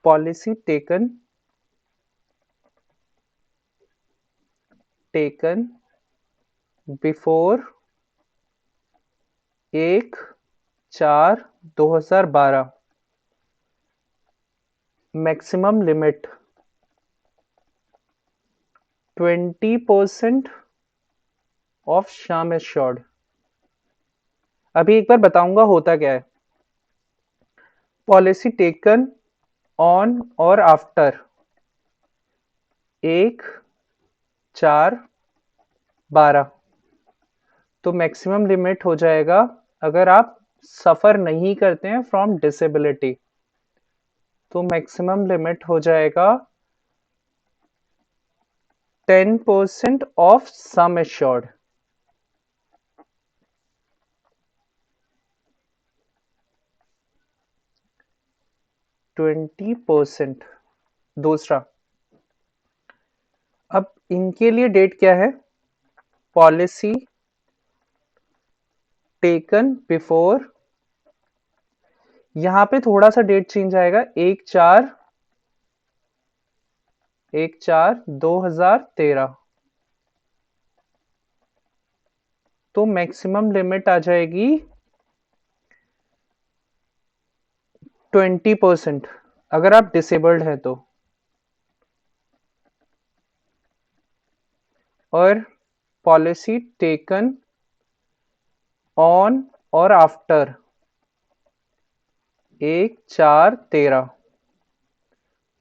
policy taken before 1/4/2012, maximum limit 20% of sum assured. अभी एक बार बताऊंगा होता क्या है. पॉलिसी टेकन ऑन और आफ्टर 1/4/12, तो मैक्सिमम लिमिट हो जाएगा अगर आप सफर नहीं करते हैं फ्रॉम डिसेबिलिटी, तो मैक्सिमम लिमिट हो जाएगा 10% ऑफ सम एश्योर्ड. %20. दूसरा, अब इनके लिए डेट क्या है? पॉलिसी टेकन बिफोर, यहां पे थोड़ा सा डेट चेंज आएगा, 1/4/2013, तो मैक्सिमम लिमिट आ जाएगी 20% अगर आप डिसेबल्ड हैं तो. और पॉलिसी टेकन ऑन और आफ्टर 1/4/13,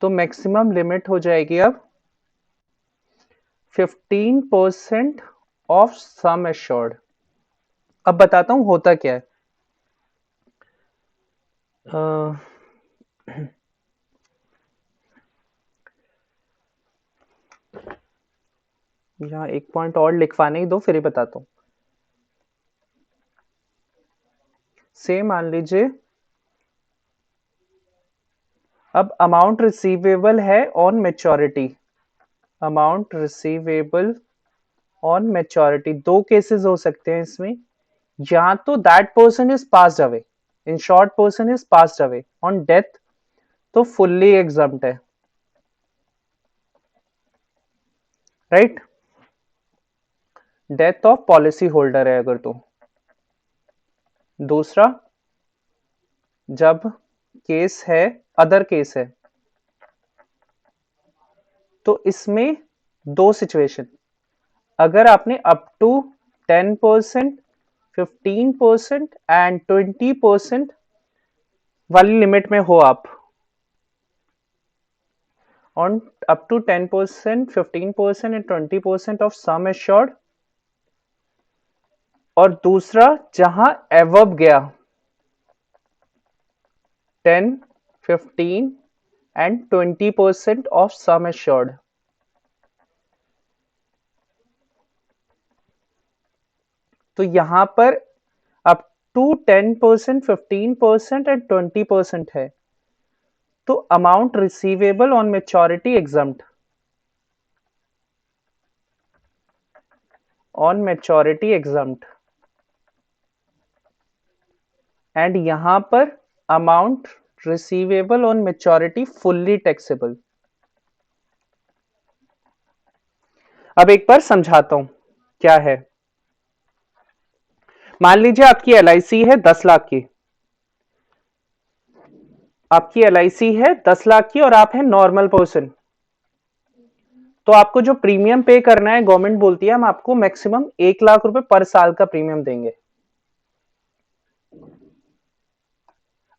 तो मैक्सिमम लिमिट हो जाएगी अब 15% ऑफ सम एश्योर्ड. अब बताता हूं होता क्या है. यहाँ एक पॉइंट और लिखवाने ही दो, फिर ही बताता हूं. से मान लीजिए अब अमाउंट रिसीवेबल है on maturity. Amount receivable on maturity, दो केसेस हो सकते हैं इसमें. या तो that person is passed away, insured person is passed away on death, तो फुल्ली एग्जम्प्ट है, right. Death of policy holder है अगर तो. दूसरा, जब केस है अदर केस है, तो इसमें दो सिचुएशन, अगर आपने अप टू 10%, 15% एंड 20% वाली लिमिट में हो आप, ऑन अप टू 10%, 15% एंड 20% ऑफ सम एश्योर्ड, और दूसरा जहां एवब गया 10, 15 एंड 20% ऑफ सम एश्योर्ड, तो यहां पर अप टू 10%, 15% एंड 20% है, तो amount receivable on maturity exempt. On maturity exempt and यहां पर amount receivable on maturity fully taxable. अब एक बार समझाता हूं क्या है। मान लीजिए आपकी LIC है 10 लाख की, आपकी LIC है 10 लाख की और आप हैं नॉर्मल पर्सन, तो आपको जो प्रीमियम पे करना है गवर्नमेंट बोलती है हम आपको मैक्सिमम 1 लाख रुपए पर साल का प्रीमियम देंगे।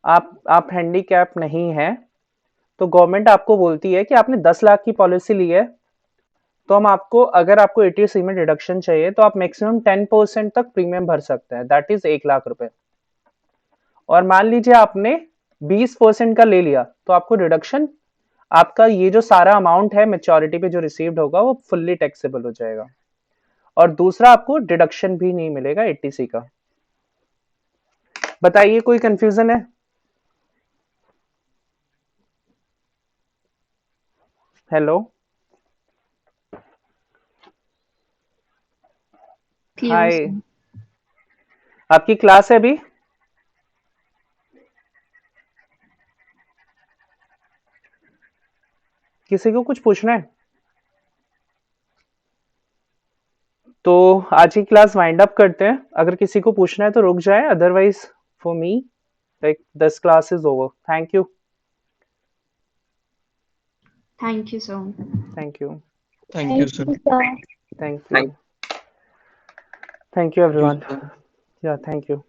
आप हैंडीकैप नहीं है तो गवर्नमेंट आपको बोलती है कि आपने 10 लाख की पॉलिसी ली है तो हम आपको, अगर आपको 80C में डिडक्शन चाहिए तो आप मैक्सिमम 10% तक प्रीमियम भर सकते हैं, दैट इज 1 लाख रुपए। और मान लीजिए आपने 20% का ले लिया तो आपको डिडक्शन, आपका ये जो सारा अमाउंट है मेच्योरिटी पे जो रिसीव्ड होगा वो फुल्ली टैक्सेबल हो जाएगा। और दूसरा आपको डिडक्शन भी नहीं मिलेगा 80C का। बताइए कोई कंफ्यूजन है? हेलो, clear हाय, sir. आपकी क्लास है अभी? किसी को कुछ पूछना है तो आज की क्लास वाइंड अप करते हैं। अगर किसी को पूछना है तो रुक जाए, otherwise for me like this class is over. Thank you. Thank you sir. Thank you. Thank you, sir. sir. Thank you. Thank you everyone. sir. या थैंक यू।